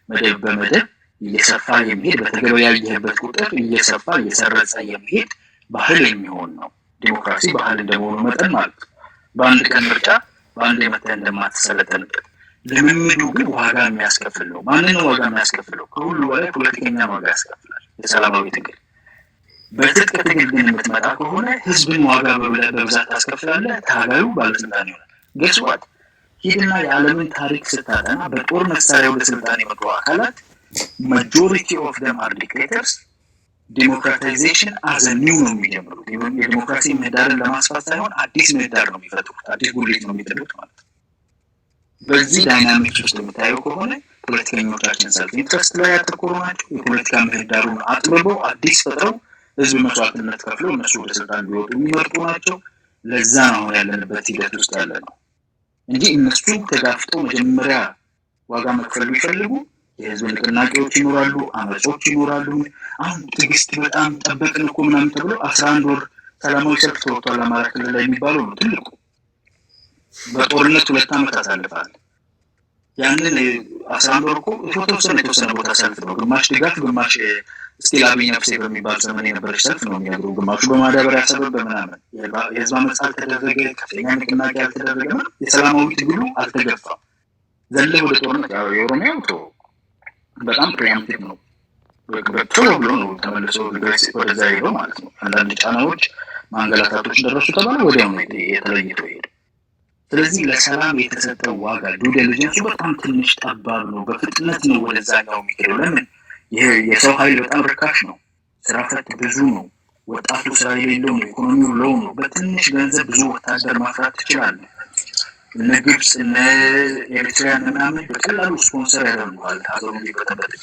መደብ በመደብ እየሰፋ የሚሄድ በተገበያየህበት ቁጥር እየሰፋ እየሰረጸ የሚሄድ ባህል የሚሆን ነው። ዲሞክራሲ ባህል እንደመሆኑ መጠን ማለት ነው። በአንድ ቀን ምርጫ በአንድ የመተህ እንደማትሰለጠንበት ልምምዱ ግን ዋጋ የሚያስከፍል ነው። ማንን ነው ዋጋ የሚያስከፍለው? ከሁሉ በላይ ፖለቲከኛ ዋጋ ያስከፍላል። የሰላማዊ ትግል በትጥቅ ትግል ግን የምትመጣ ከሆነ ህዝብን ዋጋ በብዛት ታስከፍላለህ። ታጋዩ ባለስልጣን ይሆናል። ገስዋት ሂድና የዓለምን ታሪክ ስታጠና በጦር መሳሪያ ወደ ስልጣን የመጡ አካላት ማጆሪቲ ኦፍ ደም አር ዲክቴተርስ። ዲሞክራታይዜሽን አዘ ኒው ነው የሚጀምሩት። የዲሞክራሲ ምህዳርን ለማስፋት ሳይሆን አዲስ ምህዳር ነው የሚፈጥሩት። አዲስ ጉሊት ነው የሚጥሉት ማለት ነው። በዚህ ዳይናሚክስ ውስጥ የምታየው ከሆነ ፖለቲከኞቻችን ሰልፍ ኢንትረስት ላይ ያተኮሩ ናቸው። የፖለቲካ ምህዳሩን አጥብበው አዲስ ፈጥረው ህዝብ መስዋዕትነት ከፍለው እነሱ ወደ ስልጣን ቢወጡ የሚመርጡ ናቸው። ለዛ ነው ያለንበት ሂደት ውስጥ ያለ ነው እንጂ እነሱ ተጋፍጠው መጀመሪያ ዋጋ መክፈል ቢፈልጉ የህዝብ ንቅናቄዎች ይኖራሉ፣ አመጾች ይኖራሉ። አሁን ትዕግስት በጣም ጠበቅን እኮ ምናምን ተብሎ 11 ወር ሰላማዊ ሰልፍ ተወጥቷል አማራ ክልል ላይ የሚባለው ነው ትልቁ። በጦርነት 2 ዓመት አሳልፋል። ያንን 11 ወር እኮ የተወሰነ ቦታ ሰልፍ ነው። ግማሽ ድጋፍ፣ ግማሽ ስቲል አብይ ነፍሴ በሚባል ዘመን የነበረች ሰልፍ ነው የሚያደርጉ። ግማሹ በማዳበሪያ ሰበብ በምናምን የህዝብ አመፅ አልተደረገ፣ ከፍተኛ ንቅናቄ አልተደረገ፣ የሰላማዊ ትግሉ አልተገፋም። ዘለ ወደ ጦርነት የኦሮሚያው በጣም ፕሪያምቲቭ ነው። ቶሎ ብሎ ነው ተመልሶ ወደዛ ሄዶ ማለት ነው። አንዳንድ ጫናዎች ማንገላታቶች ደረሱ ተባለ፣ ወዲያው ነው የተለይቶ ሄደ። ስለዚህ ለሰላም የተሰጠው ዋጋ ዱ ዲሊጀንሱ በጣም ትንሽ ጠባብ ነው። በፍጥነት ነው ወደዛኛው የሚሄደው። ለምን? ይሄ የሰው ኃይል በጣም ርካሽ ነው። ስራ ፈት ብዙ ነው። ወጣቱ ስራ የሌለው ነው። ኢኮኖሚው ሎው ነው። በትንሽ ገንዘብ ብዙ ወታደር ማፍራት ትችላለህ። እነ ግብፅ እነ ኤርትራን ምናምን በቀላሉ ስፖንሰር ያደርጉሃል ሀገሩ እንዲበጠበጥ።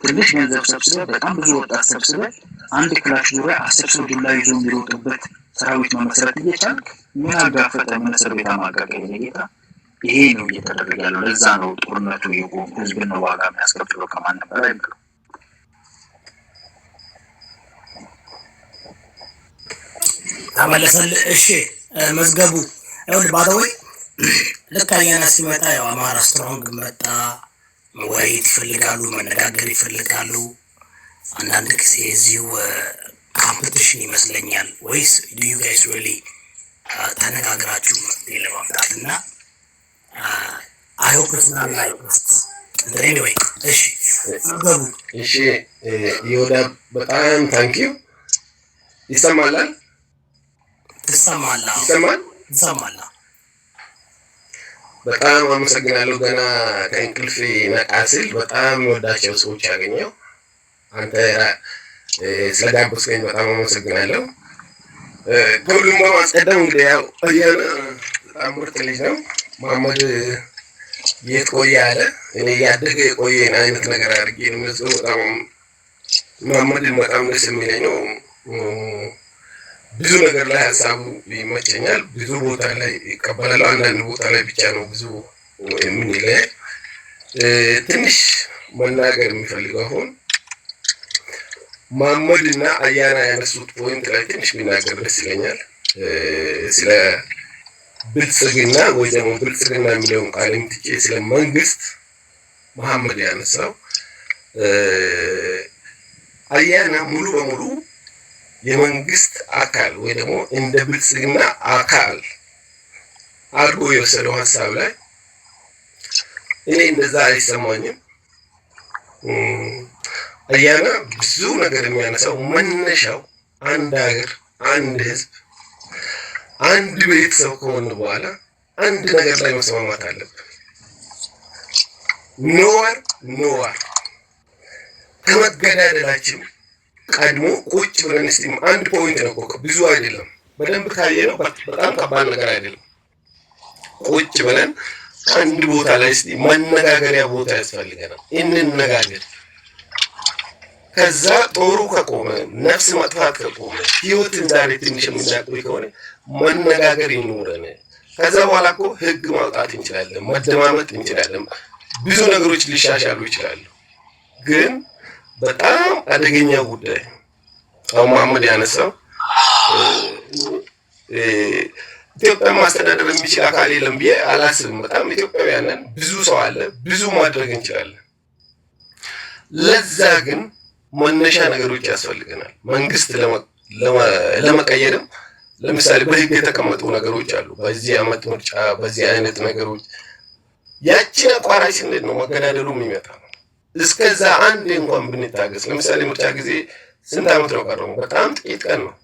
ትንሽ ገንዘብ ሰብስበህ በጣም ብዙ ወጣት ሰብስበህ አንድ ክላሽ ዙሪያ 10 ሰው ዱላ ይዞ የሚሮጥበት ሰራዊት መመስረት እየቻልክ ምን አጋፈጠ? ምን እስር ቤት አማቀቀ? ጌታ ይሄ ነው እየተደረገ ያለው። ለዛ ነው ጦርነቱ የቆመው። ህዝብን ነው ዋጋ የሚያስከፍለው ከማንም በላይ ነው። ተመለሰልህ። እሺ መዝገቡ ይሁን ባደወይ ልክ አያና ሲመጣ ያው አማራ ስትሮንግ መጣ። መወያየት ይፈልጋሉ፣ መነጋገር ይፈልጋሉ። አንዳንድ ጊዜ እዚሁ ካምፒቲሽን ይመስለኛል ወይስ ዱ ዩ ጋይስ ሪሊ ተነጋግራችሁ መፍትሄ ለማምጣት እና አይ ሆፕ ኢትስ ናት ላይክ ዲስ ኤኒዌይ። እሺ ይወዳ በጣም ታንኪዩ። ይሰማል? ይሰማል። በጣም አመሰግናለሁ። ገና ከእንቅልፌ ነቃ ስል በጣም ወዳቸው ሰዎች ያገኘው አንተ ስለጋበዝከኝ በጣም አመሰግናለሁ። ከሁሉም በማስቀደም እንግዲህ ያው አያና በጣም ምርጥ ልጅ ነው። መሐመድ የት ቆየ አለ። እኔ ያደገ የቆየን አይነት ነገር አድርጌ ነው የምወስደው። በጣም መሐመድን በጣም ደስ የሚለኝ ነው። ብዙ ነገር ላይ ሀሳቡ ይመቸኛል። ብዙ ቦታ ላይ ይቀበላል። አንዳንድ ቦታ ላይ ብቻ ነው ብዙ የምንለያይ። ትንሽ መናገር የሚፈልገው አሁን መሐመድ እና አያና ያነሱት ፖይንት ላይ ትንሽ ቢናገር ደስ ይለኛል። ስለ ብልጽግና ወይ ደግሞ ብልጽግና የሚለውን ቃል ትቼ ስለ መንግስት መሐመድ ያነሳው አያና ሙሉ በሙሉ የመንግስት አካል ወይ ደግሞ እንደ ብልጽግና አካል አድርጎ የወሰደው ሀሳብ ላይ እኔ እንደዛ አይሰማኝም። አያና ብዙ ነገር የሚያነሳው መነሻው አንድ ሀገር፣ አንድ ህዝብ፣ አንድ ቤተሰብ ከሆነ በኋላ አንድ ነገር ላይ መስማማት አለብን። ኖዋር ከመገዳደላችን ቀድሞ ቁጭ ብለን እስቲ አንድ ፖይንት ነው እኮ ብዙ አይደለም። በደንብ ካየነው በጣም ከባድ ነገር አይደለም። ቁጭ ብለን አንድ ቦታ ላይ እስቲ መነጋገሪያ ቦታ ያስፈልገናል። እንነጋገር። ከዛ ጦሩ ከቆመ፣ ነፍስ ማጥፋት ከቆመ፣ ህይወትን ዛሬ ትንሽ የምናቆይ ከሆነ መነጋገር ይኖረን። ከዛ በኋላ እኮ ህግ ማውጣት እንችላለን፣ መደማመጥ እንችላለን፣ ብዙ ነገሮች ሊሻሻሉ ይችላሉ። ግን በጣም አደገኛ ጉዳይ አሁን መሐመድ ያነሳው ኢትዮጵያን ማስተዳደር የሚችል አካል የለም ብዬ አላስብም። በጣም ኢትዮጵያውያንን ብዙ ሰው አለ፣ ብዙ ማድረግ እንችላለን። ለዛ ግን መነሻ ነገሮች ያስፈልገናል። መንግስት ለመቀየርም ለምሳሌ በህግ የተቀመጡ ነገሮች አሉ። በዚህ አመት ምርጫ፣ በዚህ አይነት ነገሮች ያቺን አቋራጭ ስንሄድ ነው መገዳደሉ የሚመጣ። እስከዛ አንድ እንኳን ብንታገስ፣ ለምሳሌ ምርጫ ጊዜ ስንት አመት ነው ቀረው? በጣም ጥቂት ቀን ነው።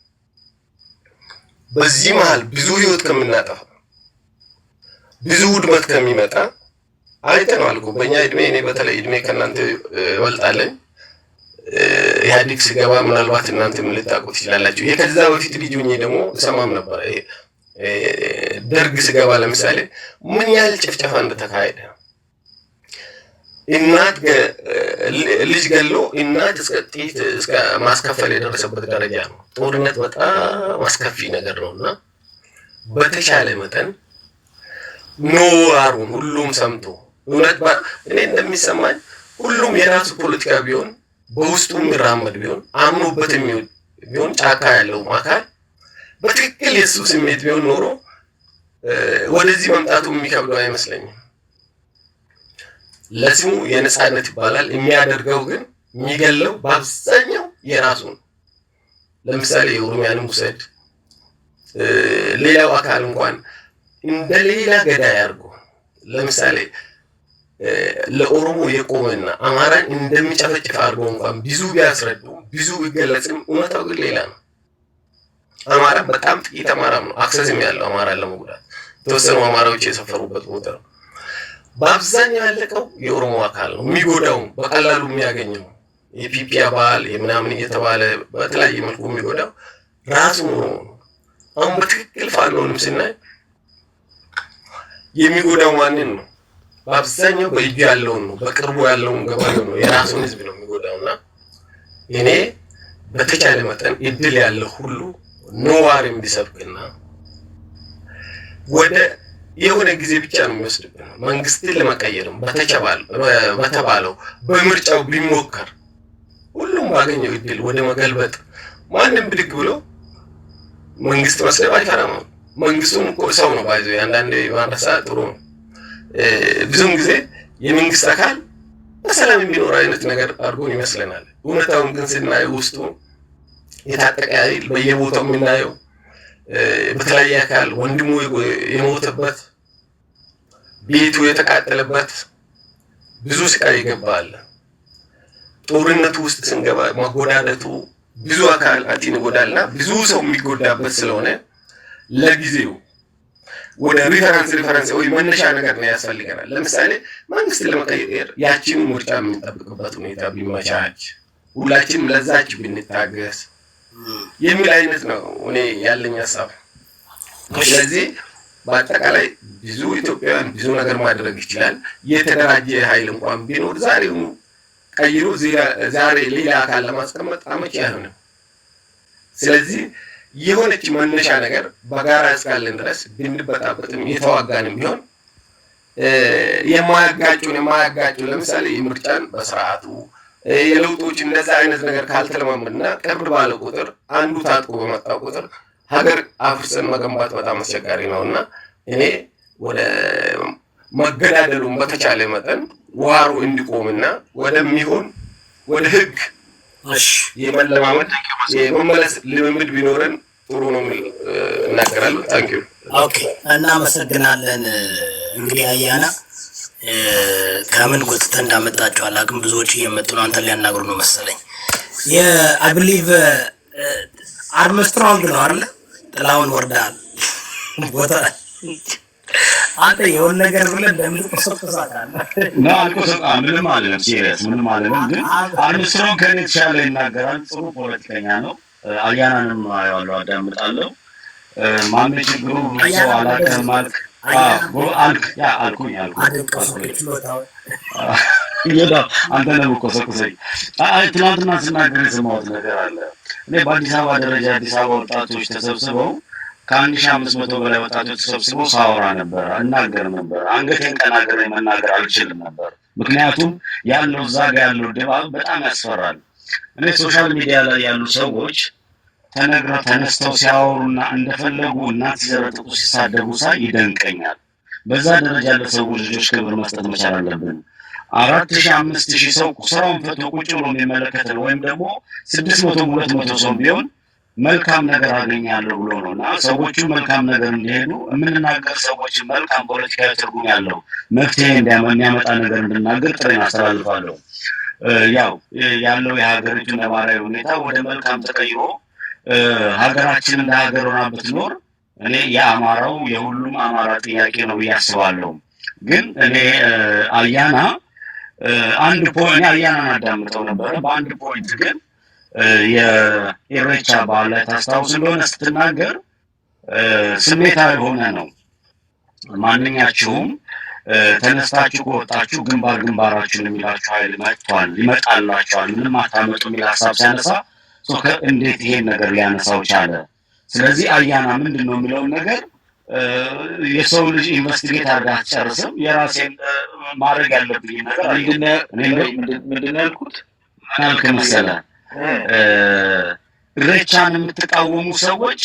በዚህ መሃል ብዙ ህይወት ከምናጠፋ፣ ብዙ ውድመት ከሚመጣ አይተነዋል እኮ በእኛ እድሜ። እኔ በተለይ እድሜ ከእናንተ እበልጣለሁ። ኢህአዴግ ሲገባ ምናልባት እናንተ ምን ልታውቁ ትችላላችሁ። ከዛ በፊት ልጅ ሆኜ ደግሞ ሰማም ነበር። ደርግ ሲገባ ለምሳሌ ምን ያህል ጭፍጨፋ እንደተካሄደ፣ እናት ልጅ ገሎ እናት እስከ ማስከፈል የደረሰበት ደረጃ ነው። ጦርነት በጣም አስከፊ ነገር ነው እና በተቻለ መጠን ኖራሩን ሁሉም ሰምቶ እውነት እኔ እንደሚሰማኝ ሁሉም የራሱ ፖለቲካ ቢሆን በውስጡ የሚራመድ ቢሆን አምኖበት ቢሆን ጫካ ያለው አካል በትክክል የሱ ስሜት ቢሆን ኖሮ ወደዚህ መምጣቱ የሚከብደው አይመስለኝም። ለስሙ የነጻነት ይባላል። የሚያደርገው ግን የሚገለው በአብዛኛው የራሱ ነው። ለምሳሌ የኦሮሚያንም ውሰድ፣ ሌላው አካል እንኳን እንደ ሌላ ገዳይ አድርጎ ለምሳሌ ለኦሮሞ የቆመና አማራን እንደሚጨፈጭፍ አድርጎ እንኳን ብዙ ቢያስረዱ ብዙ ቢገለጽም እውነታው ግን ሌላ ነው። አማራ በጣም ጥቂት አማራም ነው አክሰስም ያለው አማራን ለመጉዳት የተወሰኑ አማራዎች የሰፈሩበት ቦታ ነው። በአብዛኛው ያለቀው የኦሮሞ አካል ነው። የሚጎዳው በቀላሉ የሚያገኘው የፒፒ አባል የምናምን እየተባለ በተለያየ መልኩ የሚጎዳው ራሱ ነው። አሁን በትክክል ፋኖንም ስናይ የሚጎዳው ማንን ነው? በአብዛኛው በእጁ ያለውን ነው፣ በቅርቡ ያለውን ገበሬው ነው፣ የራሱን ህዝብ ነው የሚጎዳውና እኔ በተቻለ መጠን እድል ያለው ሁሉ ኖዋር እንዲሰብክና ወደ የሆነ ጊዜ ብቻ ነው የሚወስድብን መንግስትን ለመቀየርም በተባለው በምርጫው ቢሞከር ሁሉም ባገኘው እድል ወደ መገልበጥ ማንም ብድግ ብሎ መንግስት መስደብ አይፈራም። መንግስቱን እኮ ሰው ነው ባይዘው አንዳንዴ ማረሳ ጥሩ ነው። ብዙም ጊዜ የመንግስት አካል በሰላም የሚኖር አይነት ነገር አድርጎን ይመስለናል። እውነታውን ግን ስናየው ውስጡ የታጠቀ ኃይል በየቦታው የምናየው በተለያየ አካል ወንድሙ የሞተበት ቤቱ የተቃጠለበት ብዙ ስቃይ ይገባል። ጦርነቱ ውስጥ ስንገባ መጎዳደቱ ብዙ አካላትን ይጎዳልና ብዙ ሰው የሚጎዳበት ስለሆነ ለጊዜው ወደ ሪፈረንስ ወይ መነሻ ነገር ነው ያስፈልገናል። ለምሳሌ መንግስት ለመቀየር ያቺን ምርጫ የምንጠብቅበት ሁኔታ ቢመቻች ሁላችንም ለዛች ብንታገስ የሚል አይነት ነው እኔ ያለኝ ሐሳብ። ስለዚህ በአጠቃላይ ብዙ ኢትዮጵያውያን ብዙ ነገር ማድረግ ይችላል። የተደራጀ ኃይል እንኳን ቢኖር ዛሬው ቀይሮ ዛሬ ሌላ አካል ለማስቀመጥ አመቺ አይሆንም። ስለዚህ የሆነች መነሻ ነገር በጋራ እስካለን ድረስ ብንበጣበጥም የተዋጋንም ቢሆን የማያጋጩ ለምሳሌ የምርጫን በስርዓቱ የለውጦች እንደዛ አይነት ነገር ካልተለማመድና ቅርብ ባለ ቁጥር አንዱ ታጥቆ በመጣ ቁጥር ሀገር አፍርሰን መገንባት በጣም አስቸጋሪ ነውና እኔ ወደ መገዳደሉን በተቻለ መጠን ዋሩ እንዲቆምና ወደሚሆን ወደ ህግ የመመለስ ልምምድ ቢኖረን ጥሩ ነው እናገራለሁ። ታንኪዩ። ኦኬ፣ እናመሰግናለን። እንግዲህ አያና ከምን ጎትተ እንዳመጣቸው አላውቅም። ብዙዎች እየመጡ ነው፣ አንተን ሊያናግሩ ነው መሰለኝ። አይ ቢሊቭ አርምስትሮንግ ነው አይደል? ጥላውን ወርዳል ቦታ አንተ የሆነ ነገር ብለህ እንደምትቆሰቁሳታለህ ነው። ምንም አይደለም፣ ሲሪየስ ምንም አይደለም። ግን አርምስትሮንግ ከእኔ የተሻለ ይናገራል። ጥሩ ፖለቲከኛ ነው። አያናንም አየዋለሁ፣ አዳምጣለሁ። ማን ችግሩ ሰው አላውቅም አልክ አልኩኝ አንተ ነው የምትቆሰቁሰኝ። ትናንትና ስናገር የሰማሁት ነገር አለ። እኔ በአዲስ አበባ ደረጃ አዲስ አበባ ወጣቶች ተሰብስበው ከ1500 በላይ ወጣቶች ተሰብስበው ሳወራ ነበር፣ እናገር ነበር። አንገቴን ቀና አድርጌ መናገር አልችልም ነበር። ምክንያቱም ያለው እዛ ጋር ያለው ድባብ በጣም ያስፈራል። እኔ ሶሻል ሚዲያ ላይ ያሉ ሰዎች ተነስተው ሲያወሩና እንደፈለጉ እናት ሲዘረጥቁ ሲሳደቡ ሳይ ይደንቀኛል። በዛ ደረጃ ለሰው ልጆች ክብር መስጠት መቻል አለብን። 4000 5000 ሰው ስራውን ፈቶ ቁጭ ብሎ የሚመለከተን ወይም ደግሞ 600 200 ሰው ቢሆን መልካም ነገር አገኛለሁ ብሎ ነውና ሰዎቹ መልካም ነገር እንዲሄዱ የምንናገር ሰዎች መልካም ፖለቲካዊ ትርጉም ያለው መፍትሄ የሚያመጣ ነገር እንድናገር ጥሬን አስተላልፋለሁ። ያው ያለው የሀገሪቱ ነባራዊ ሁኔታ ወደ መልካም ተቀይሮ ሀገራችን እንደ ሀገር ሆና ብትኖር እኔ የአማራው የሁሉም አማራ ጥያቄ ነው ብዬ አስባለሁ። ግን እኔ አያና አንድ ፖይንት አያናን አዳምጠው ነበር። በአንድ ፖይንት ግን የኢሬቻ በዓል ላይ ታስታውስ እንደሆነ ስትናገር ስሜታዊ ሆነ ነው። ማንኛችሁም ተነስታችሁ ከወጣችሁ ግንባራችሁን የሚላችሁ ኃይል መጥቷል፣ ይመጣላችኋል፣ ምንም አታመጡ የሚል ሀሳብ ሲያነሳ እንዴት ይሄን ነገር ሊያነሳው ቻለ? ስለዚህ አያና ምንድን ነው የሚለውን ነገር የሰው ልጅ ኢንቨስቲጌት አድርገህ አትጨርስም። የራሴን ማድረግ ያለብኝ ነገር ምንድን ነው ያልኩት? ምን አልክ መሰለህ? ኢሬቻን የምትቃወሙ ሰዎች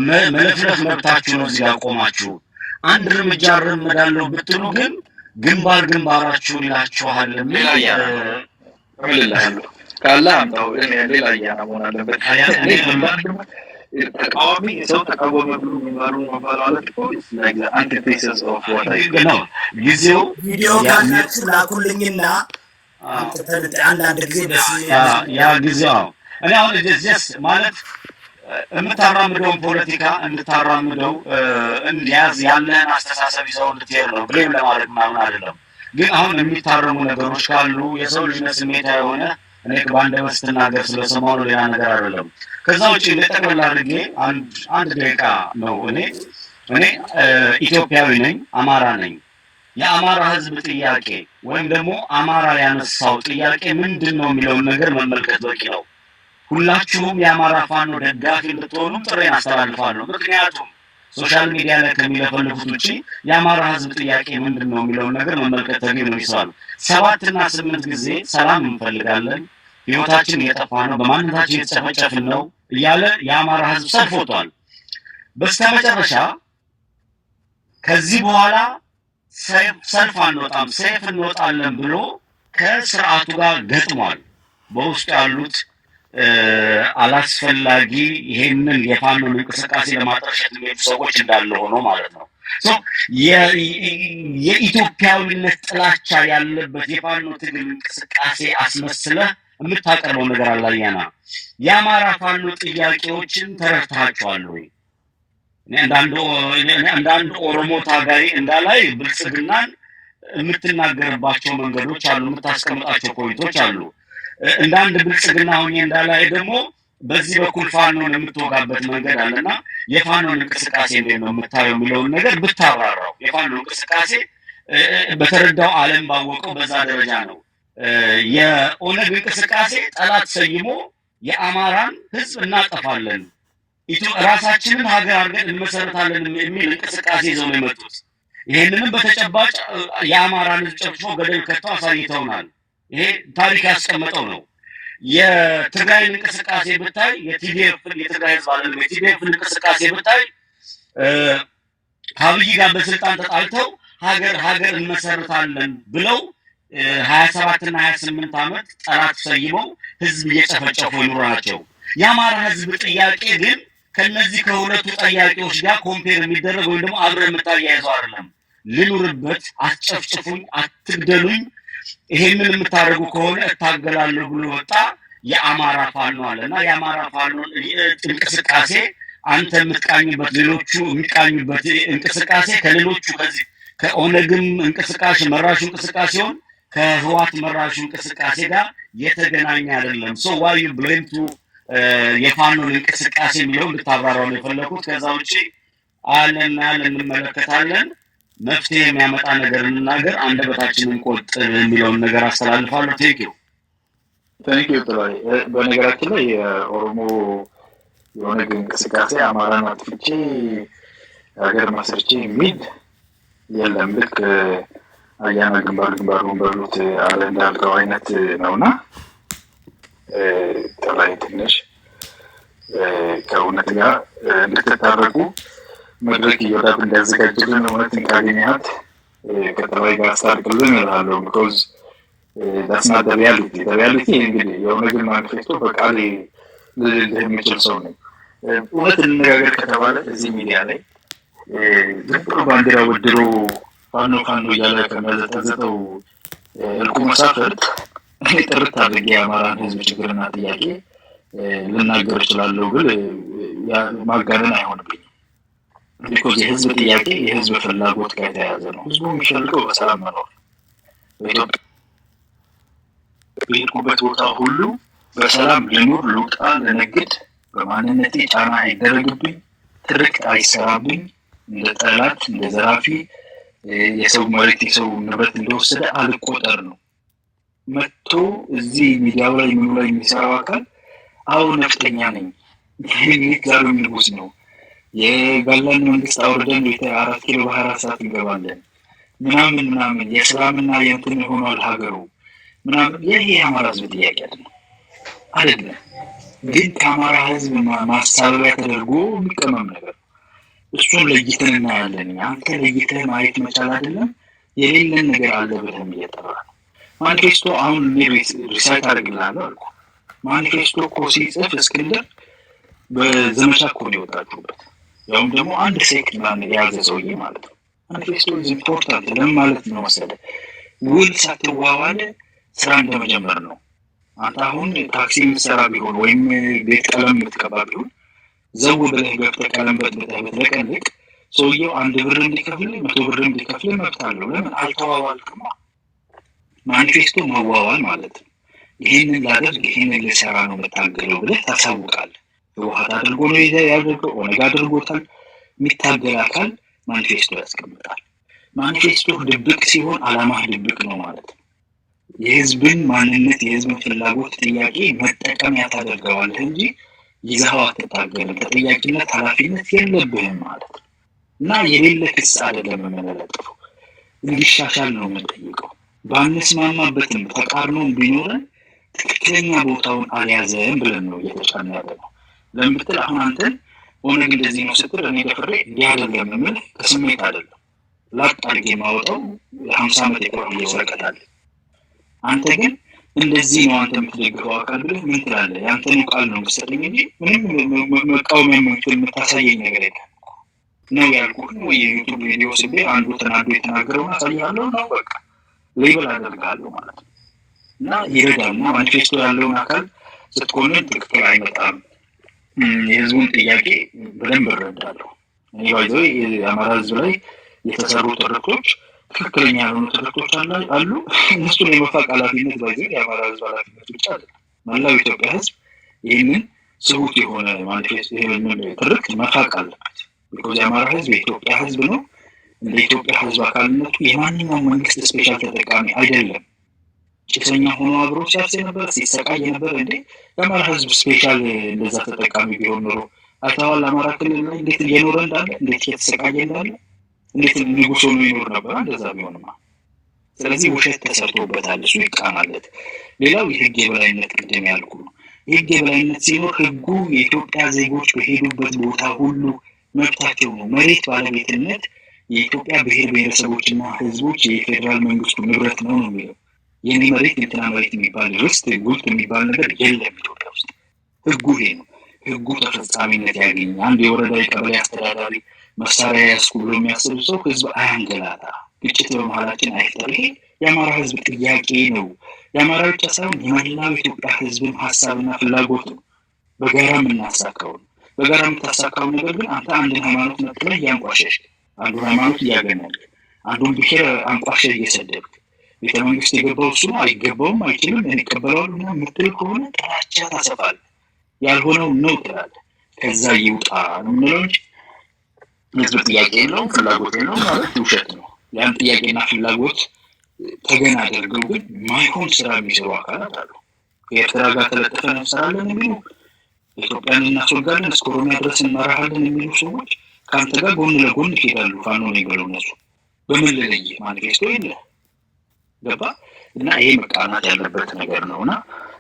መለፍለፍ መብታችሁ ነው። እዚህ ጋር ቆማችሁ አንድ እርምጃ እራመዳለሁ ብትሉ ግን ግንባራችሁን ይላችኋል። ካለ አምጣው። ሌላ አያና መሆን አለበት። ተቃዋሚ ሰው ተቃወመ ብሎ መባላት እኮ አንቲቴሲስ ኦፍ ዋት ነው። ጊዜው ቪዲዮ ካላችሁ ላኩልኝና አንዳንድ ጊዜ ያ ጊዜው እኔ አሁን ጀስ ማለት የምታራምደውን ፖለቲካ እንድታራምደው እንዲያዝ ያለህን አስተሳሰብ ይዘው እንድትሄድ ነው። ብሌም ለማድረግ ምናምን አይደለም። ግን አሁን የሚታረሙ ነገሮች ካሉ የሰው ልጅ ስሜታ የሆነ እኔ በአንደበት ስትናገር ስለሰማሁ ነው፣ ሌላ ነገር አይደለም። ከዛ ውጭ ለጠቅላላ አድርጌ አንድ ደቂቃ ነው። እኔ ኢትዮጵያዊ ነኝ፣ አማራ ነኝ። የአማራ ሕዝብ ጥያቄ ወይም ደግሞ አማራ ያነሳው ጥያቄ ምንድን ነው የሚለውን ነገር መመልከት በቂ ነው። ሁላችሁም የአማራ ፋኖ ደጋፊ እንድትሆኑ ጥሬን አስተላልፋለሁ። ምክንያቱም ሶሻል ሚዲያ ላይ ከሚለፈልፉት ውጪ የአማራ ሕዝብ ጥያቄ ምንድን ነው የሚለውን ነገር መመልከት ተገቢ ነው ይሳሉ። 7 እና 8 ጊዜ ሰላም እንፈልጋለን፣ ህይወታችን እየጠፋ ነው፣ በማንነታችን የተጨፈጨፍን ነው እያለ የአማራ ሕዝብ ሰልፍ ወጥቷል። በስተመጨረሻ ከዚህ በኋላ ሰልፍ አንወጣም ሰልፍ እንወጣለን ብሎ ከስርዓቱ ጋር ገጥሟል። በውስጥ ያሉት አላስፈላጊ ይሄንን የፋኖን እንቅስቃሴ ለማጠርሸት የሚሄዱ ሰዎች እንዳለ ሆኖ ማለት ነው። የኢትዮጵያዊነት ጥላቻ ያለበት የፋኖ ትግል እንቅስቃሴ አስመስለህ የምታቀርበው ነገር አላየና የአማራ ፋኖ ጥያቄዎችን ተረድተሃቸዋል ወይ? አንዳንድ ኦሮሞ ታጋይ እንዳላይ ብልጽግናን የምትናገርባቸው መንገዶች አሉ፣ የምታስቀምጣቸው ፖይንቶች አሉ። እንዳንድ ብልጽግና ሆኜ እንዳላይ ደግሞ በዚህ በኩል ፋኖን የምትወጋበት መንገድ አለና የፋኖን እንቅስቃሴ እንዴት ነው የምታየው የሚለውን ነገር ብታብራራው። የፋኖ እንቅስቃሴ በተረዳው ዓለም ባወቀው በዛ ደረጃ ነው። የኦነግ እንቅስቃሴ ጠላት ሰይሞ የአማራን ህዝብ እናጠፋለን፣ ራሳችንን ሀገር አድርገን እንመሰረታለን የሚል እንቅስቃሴ ይዘው ነው የመጡት። ይሄንንም በተጨባጭ የአማራን ህዝብ ጨፍጭፎ ገደል ከተው አሳይተውናል። ይሄ ታሪክ ያስቀመጠው ነው። የትግራይን እንቅስቃሴ ብታይ የቲዲኤፍን የትግራይ ህዝብ አለ የቲዲኤፍን እንቅስቃሴ ብታይ ከአብይ ጋር በስልጣን ተጣልተው ሀገር እንመሰርታለን ብለው 27 እና 28 ዓመት ጠላት ሰይመው ህዝብ እየጨፈጨፉ ይኖሩ ናቸው። የአማራ ህዝብ ጥያቄ ግን ከነዚህ ከሁለቱ ጥያቄዎች ጋር ኮምፔር የሚደረግ ወይም ደግሞ አብረ የምታያይዘው አይደለም። ልኑርበት፣ አትጨፍጭፉኝ፣ አትግደሉኝ፣ ይሄንን የምታደርጉ ከሆነ እታገላለሁ ብሎ ወጣ የአማራ ፋኖ አለና የአማራ ፋኖ እንቅስቃሴ አንተ የምትቃኝበት ሌሎቹ የሚቃኙበት እንቅስቃሴ ከሌሎቹ ከዚህ ከኦነግም እንቅስቃሴ መራሹ እንቅስቃሴውን ከህዋት መራሹ እንቅስቃሴ ጋር የተገናኘ አይደለም። ሶ ዋይ ዩ ብሌም ቱ የፋኖን እንቅስቃሴ የሚለው ልታብራራው ነው የፈለኩት። ከዛ ውጪ አለና እንመለከታለን፣ መፍትሄ የሚያመጣ ነገር እንናገር፣ አንደበታችንን ቆጥብ የሚለውን ነገር አስተላልፋለሁ። ቴንኪው ጥላይ። በነገራችን ላይ የኦሮሞ የኦነግ እንቅስቃሴ አማራን አጥፍቼ ሀገር መስርቼ የሚል የለም። ልክ አያና ግንባሩን በሉት አለ እንዳልከው አይነት ነውና ጥላይ ትንሽ ከእውነት ጋር እንድትታረቁ መድረክ እየወዳብ እንዲያዘጋጅልን እውነትን ካገኘሃት ከጥላይ ጋር አስታርቅልን እላለሁ። ቢኮዝ that's not the reality. The reality እንግዲህ የኦነግን ማኒፌስቶ በቃሌ ልልህ የሚችል ሰው ነኝ። እውነት እንነጋገር ከተባለ እዚህ ሚዲያ ላይ ዝም ብሎ ባንዲራ ወድሮ ፋኖ እያለ ከመዘጠዘጠው እልቁ መሳፍርት እኔ ጥርት አድርጌ የአማራን ህዝብ ችግርና ጥያቄ ልናገር እችላለሁ ብል ማጋነን አይሆንብኝም። ቢኮዝ የህዝብ ጥያቄ የህዝብ ፍላጎት ጋር የተያያዘ ነው። ህዝቡ የሚፈልገው በሰላም መኖር፣ በኢትዮጵያ በሄድኩበት ቦታ ሁሉ በሰላም ልኑር፣ ልውጣ፣ ልነግድ፣ በማንነቴ ጫና አይደረግብኝ፣ ትርክት አይሰራብኝ፣ እንደ ጠላት እንደ ዘራፊ የሰው መሬት የሰው ንብረት እንደወሰደ አልቆጠር ነው። መጥቶ እዚህ ሚዲያው ላይ ምኑ ላይ የሚሰራው አካል አሁን ነፍጠኛ ነኝ ጋር ንጉስ ነው የጋላን መንግስት አውርደን 4 ኪሎ በ24 ሰዓት እንገባለን ምናምን የሰላምና የእንትን ሆኗል ሀገሩ ምናምን። ይሄ የአማራ ህዝብ ጥያቄ አይደለም። ግን ከአማራ ህዝብ ማሳበቢያ ተደርጎ የሚቀመም ነገር እሱን ለይተን እናያለን። አንተ ለይተህ ማየት መቻል አይደለም የሌለን ነገር አለ ብለህም እየጠራ ነው። ማኒፌስቶ አሁን ሪሳይት አድርግልሃለሁ አልኩ። ማኒፌስቶ እኮ ሲጽፍ እስክንድር በዘመቻ እኮ ነው የወጣችሁበት፣ ያውም ደግሞ አንድ ሴክት የያዘ ሰውዬ ማለት ነው። ማኒፌስቶ ኢዝ ኢምፖርታንት ለምን ማለት ነው መሰለህ? ውል ሳትዋዋል ስራ እንደመጀመር ነው። አንተ አሁን ታክሲ የምትሰራ ቢሆን ወይም ቤት ቀለም የምትቀባ ቢሆን ዘው ብለህ ገብተህ ቀለም ብትለቀልቅ ሰውየው 1 ብር እንዲከፍል 100 ብር እንዲከፍል መብት አለው። ለምን አልተዋዋልክማ? ማኒፌስቶ መዋዋል ማለት ነው። ይህንን ላደርግ ይህንን ልሰራ ነው የምታገለው ብለህ ታሳውቃለህ። ህወሓት አድርጎ ነው ያደርገው፣ ኦነግ አድርጎታል። የሚታገል አካል ማኒፌስቶ ያስቀምጣል። ማኒፌስቶ ድብቅ ሲሆን አላማህ ድብቅ ነው ማለት ነው። የህዝብን ማንነት የህዝብን ፍላጎት ጥያቄ መጠቀሚያ ታደርገዋለህ እንጂ ይዘኸው አትታገልም። ተጠያቂነት ኃላፊነት የለብህም ማለት ነው። እና የሌለ ክስ አይደለም የምንለጥፈው፣ እንዲሻሻል ነው የምንጠይቀው። ባንስማማበትም ተቃርኖም ቢኖረን ትክክለኛ ቦታውን አልያዘም ብለን ነው እየተጫነ ያለ ነው። ለምን ብትል አሁን አንተን ኦነግ እንደዚህ ነው ስትል እኔ ደፍሬ እንዲህ አይደለም የምልህ ከስሜት አይደለም ላጥ አድርጌ የማወጣው 50 ዓመት የቆየ ወረቀት አለ። አንተ ግን እንደዚህ ነው አንተ የምትደግፈው አካል ብለህ ምን ትላለህ? ያንተን ቃል ነው የምትሰጠኝ እንጂ ምንም መቃወሚያ የምታሳየኝ ነገር የለም ነው ያልኩህ። ወይ የዩቲዩብ ቪዲዮ ስቤ አንዱ ተናዶ የተናገረውን አሳያለሁ ነው በቃ ሌብል አደርጋለሁ ማለት ነው። እና ይረዳል። ማኒፌስቶ ያለውን አካል ስትኮንን ትክክል አይመጣም። የህዝቡን ጥያቄ በደንብ እረዳለሁ። እኔ ባይዘው የአማራ ህዝብ ላይ የተሰሩ ትርክቶች ትክክለኛ ያልሆኑ ትርክቶች አሉ። እነሱን የመፋቅ ኃላፊነት ባይዘው የአማራ ህዝብ ኃላፊነት ብቻ አይደለም፣ መላው ኢትዮጵያ ህዝብ ይህንን ስሁት የሆነ ማኒፌስቶ ይህንን ትርክት መፋቅ አለበት። ቢኮዝ የአማራ ህዝብ የኢትዮጵያ ህዝብ ነው። እንደ ኢትዮጵያ ህዝብ አካልነቱ የማንኛውም መንግስት ስፔሻል ተጠቃሚ አይደለም። ጭሰኛ ሆኖ አብሮ ሲያርስ ነበር፣ ሲሰቃይ ነበር። እንዴ የአማራ ህዝብ ስፔሻል እንደዛ ተጠቃሚ ቢሆን ኖሮ አይተዋል። አማራ ክልል ላይ እንዴት እየኖረ እንዳለ፣ እንዴት እየተሰቃየ እንዳለ፣ እንዴት ንጉስ ሆኖ ይኖር ነበር እንደዛ ቢሆንማ። ስለዚህ ውሸት ተሰርቶበታል፣ እሱ ይቃማለት። ሌላው የህግ የበላይነት ቅድም ያልኩ ነው። የህግ የበላይነት ሲኖር ህጉ የኢትዮጵያ ዜጎች በሄዱበት ቦታ ሁሉ መብታቸው ነው። መሬት ባለቤትነት የኢትዮጵያ ብሔር ብሔረሰቦችና ህዝቦች የፌዴራል መንግስቱ ንብረት ነው ነው የሚለው። የኔ መሬት እንትና መሬት የሚባል ርስት ጉልት የሚባል ነገር የለም ኢትዮጵያ ውስጥ። ህጉ ይሄ ነው። ህጉ ተፈጻሚነት ያገኝ። አንድ የወረዳ የቀበሌ አስተዳዳሪ መሳሪያ ያስኩ ብሎ የሚያስብ ሰው ህዝብ አያንገላታ፣ ግጭት በመሀላችን አይፍጠር። ይሄ የአማራ ህዝብ ጥያቄ ነው። የአማራ ብቻ ሳይሆን የመላው ኢትዮጵያ ህዝብን ሀሳብና ፍላጎት ነው። በጋራ የምናሳካው ነው። በጋራ የምታሳካው ነገር ግን አንተ አንድን ሃይማኖት ነጥለህ እያንቋሸሽ፣ አንዱን ሃይማኖት እያገናል፣ አንዱን ብሔር አንቋሸሽ እየሰደብክ ቤተ መንግስት የገባው እሱ ነው አይገባውም አይችልም እንቀበለዋለሁ እና ምትል ከሆነ ጥላቻ ታሰፋለህ። ያልሆነው ነው ትላለህ። ከዛ ይውጣ ነው የምንለው እንጂ የህዝብ ጥያቄ የለውም ፍላጎት የለውም ማለት ውሸት ነው። ያን ጥያቄና ፍላጎት ተገን አድርገው ግን ማይሆን ስራ የሚሰሩ አካላት አሉ። ከኤርትራ ጋር ተለጥፈን እንሰራለን የሚሉ፣ ኢትዮጵያን እናስወጋለን እስከ ኦሮሚያ ድረስ እንመራሃለን የሚሉ ሰዎች ከአንተ ጋር ጎን ለጎን ይሄዳሉ። ፋኖ ነው ይበሉ እነሱ። በምን ልለይ? ማኒፌስቶ የለ ገባ እና ይሄ መቃናት ያለበት ነገር ነውና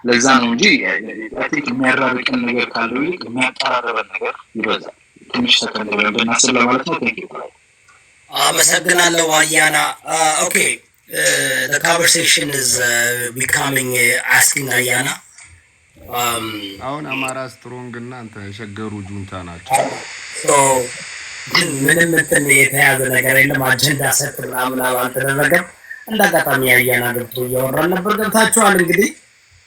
ለዛ ነው እንጂ አይ ቲንክ የሚያራርቀን ነገር ካለው ይልቅ የሚያቀራርበን ነገር ይበዛል። ትንሽ ሰከንድ ብለን ብናስብ ለማለት ነው። ቴንክ ዩ። አመሰግናለሁ አያና። ኦኬ the conversation is becoming asking አያና አሁን አማራ ስትሮንግ እና አንተ የሸገሩ ጁንታ ናቸው። ምንም እንትን የተያዘ ነገር የለም። አጀንዳ ሰጥ ምናምን አልተደረገም። እንዳጋጣሚ አያና ገብቶ እያወራን ነበር። ገብታችኋል እንግዲህ።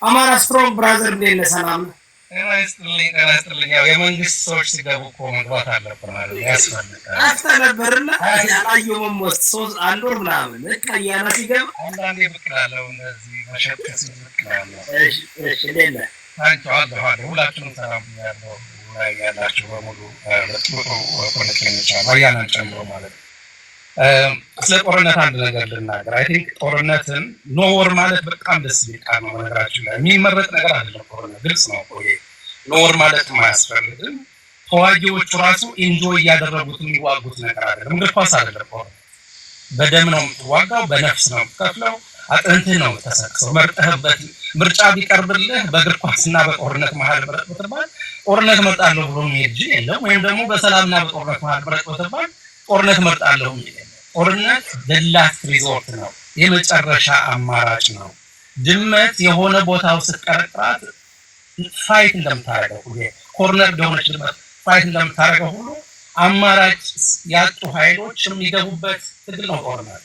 አማራ ስትሮንግ ብራዘር እንዴት ነህ? ሰላም ነው? ጤናይስጥልኝ። ያው የመንግስት ሰዎች ሲገቡ እኮ መግባት አለብን ማለት ያስፈልጋል። አስተነበርና ያላየሁም ወስት ሶስት አንድ ወር ምናምን አያና ሲገባ አንዳንዴ ብቅ እላለሁ እንደዚህ መሸከስ ብቅ እላለሁ። እሺ ሌላ አንቺ አለ ሁላችንም ሰላም ያለው ያላችሁ በሙሉ በጥሩ ኮኔክሽን አያናን ጨምሮ ማለት ነው። ስለ ጦርነት አንድ ነገር ልናገር። አይ ቲንክ ጦርነትን ኖ ወር ማለት በጣም ደስ ይል ቃል ነው። ነገራችን ላይ የሚመረጥ ነገር አይደለም። ጦርነት ግልጽ ነው እኮ ይሄ ኖ ወር ማለት ማያስፈልግም። ተዋጊዎቹ ራሱ ኢንጆይ እያደረጉት የሚዋጉት ነገር አይደለም። እግር ኳስ አይደለም። ጦርነት በደም ነው የምትዋጋው፣ በነፍስ ነው የምትከፍለው፣ አጥንትህ ነው ተሰክሰው መርጠህበት። ምርጫ ቢቀርብልህ በእግር ኳስና በጦርነት መሀል ምረጥ ብትባል ጦርነት መርጣለሁ ብሎ የሚሄድ የለም። ወይም ደግሞ በሰላምና በጦርነት መሀል ምረጥ ብትባል ጦርነት መርጣለሁ የሚሄድ ጦርነት ላስት ሪዞርት ነው፣ የመጨረሻ አማራጭ ነው። ድመት የሆነ ቦታው ስትቀረጥራት ፋይት እንደምታደርገው ሁሉ ኮርነር እንደሆነች ድመት ፋይት እንደምታደርገው ሁሉ አማራጭ ያጡ ኃይሎች የሚገቡበት ትግል ነው ጦርነት።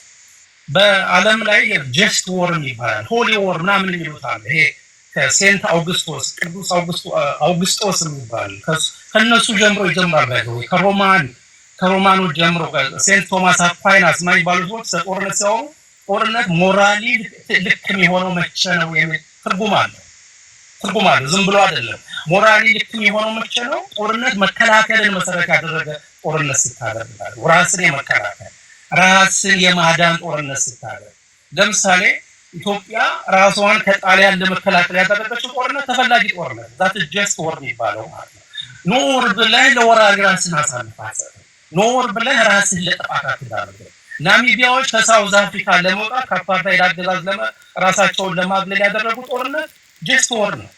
በዓለም ላይ ጀስት ወር ይባላል፣ ሆሊ ወር ምናምን የሚሉት አለ። ይሄ ከሴንት አውግስቶስ ቅዱስ አውግስቶስ የሚባል ከነሱ ጀምሮ ይጀምራል። ከሮማኖች ጀምሮ ሴንት ቶማስ አኳይናስ የማይባሉ ሰዎች ጦርነት ሲያወሩ ጦርነት ሞራሊ ልክ የሚሆነው መቼ ነው የሚል ትርጉም አለ። ዝም ብሎ አይደለም። ሞራሊ ልክ የሚሆነው መቼ ነው? ጦርነት መከላከልን መሰረት ያደረገ ጦርነት ስታደርግ፣ ራስን የመከላከል ራስን የማዳን ጦርነት ስታደርግ። ለምሳሌ ኢትዮጵያ ራሷን ከጣሊያን ለመከላከል ያደረገችው ጦርነት ተፈላጊ ጦርነት ዛት ጀስት ወር የሚባለው ማለት ነው። ኖር ብለህ ለወራሪ ራስን አሳልፈህ ኖር ብለህ ራስን ለጥፋት አትዳርግ። ናሚቢያዎች ከሳውዝ አፍሪካ ለመውጣት ከአፓርታይድ አገዛዝ ራሳቸውን ለማግለል ያደረጉት ጦርነት ጀስት ወር ነው።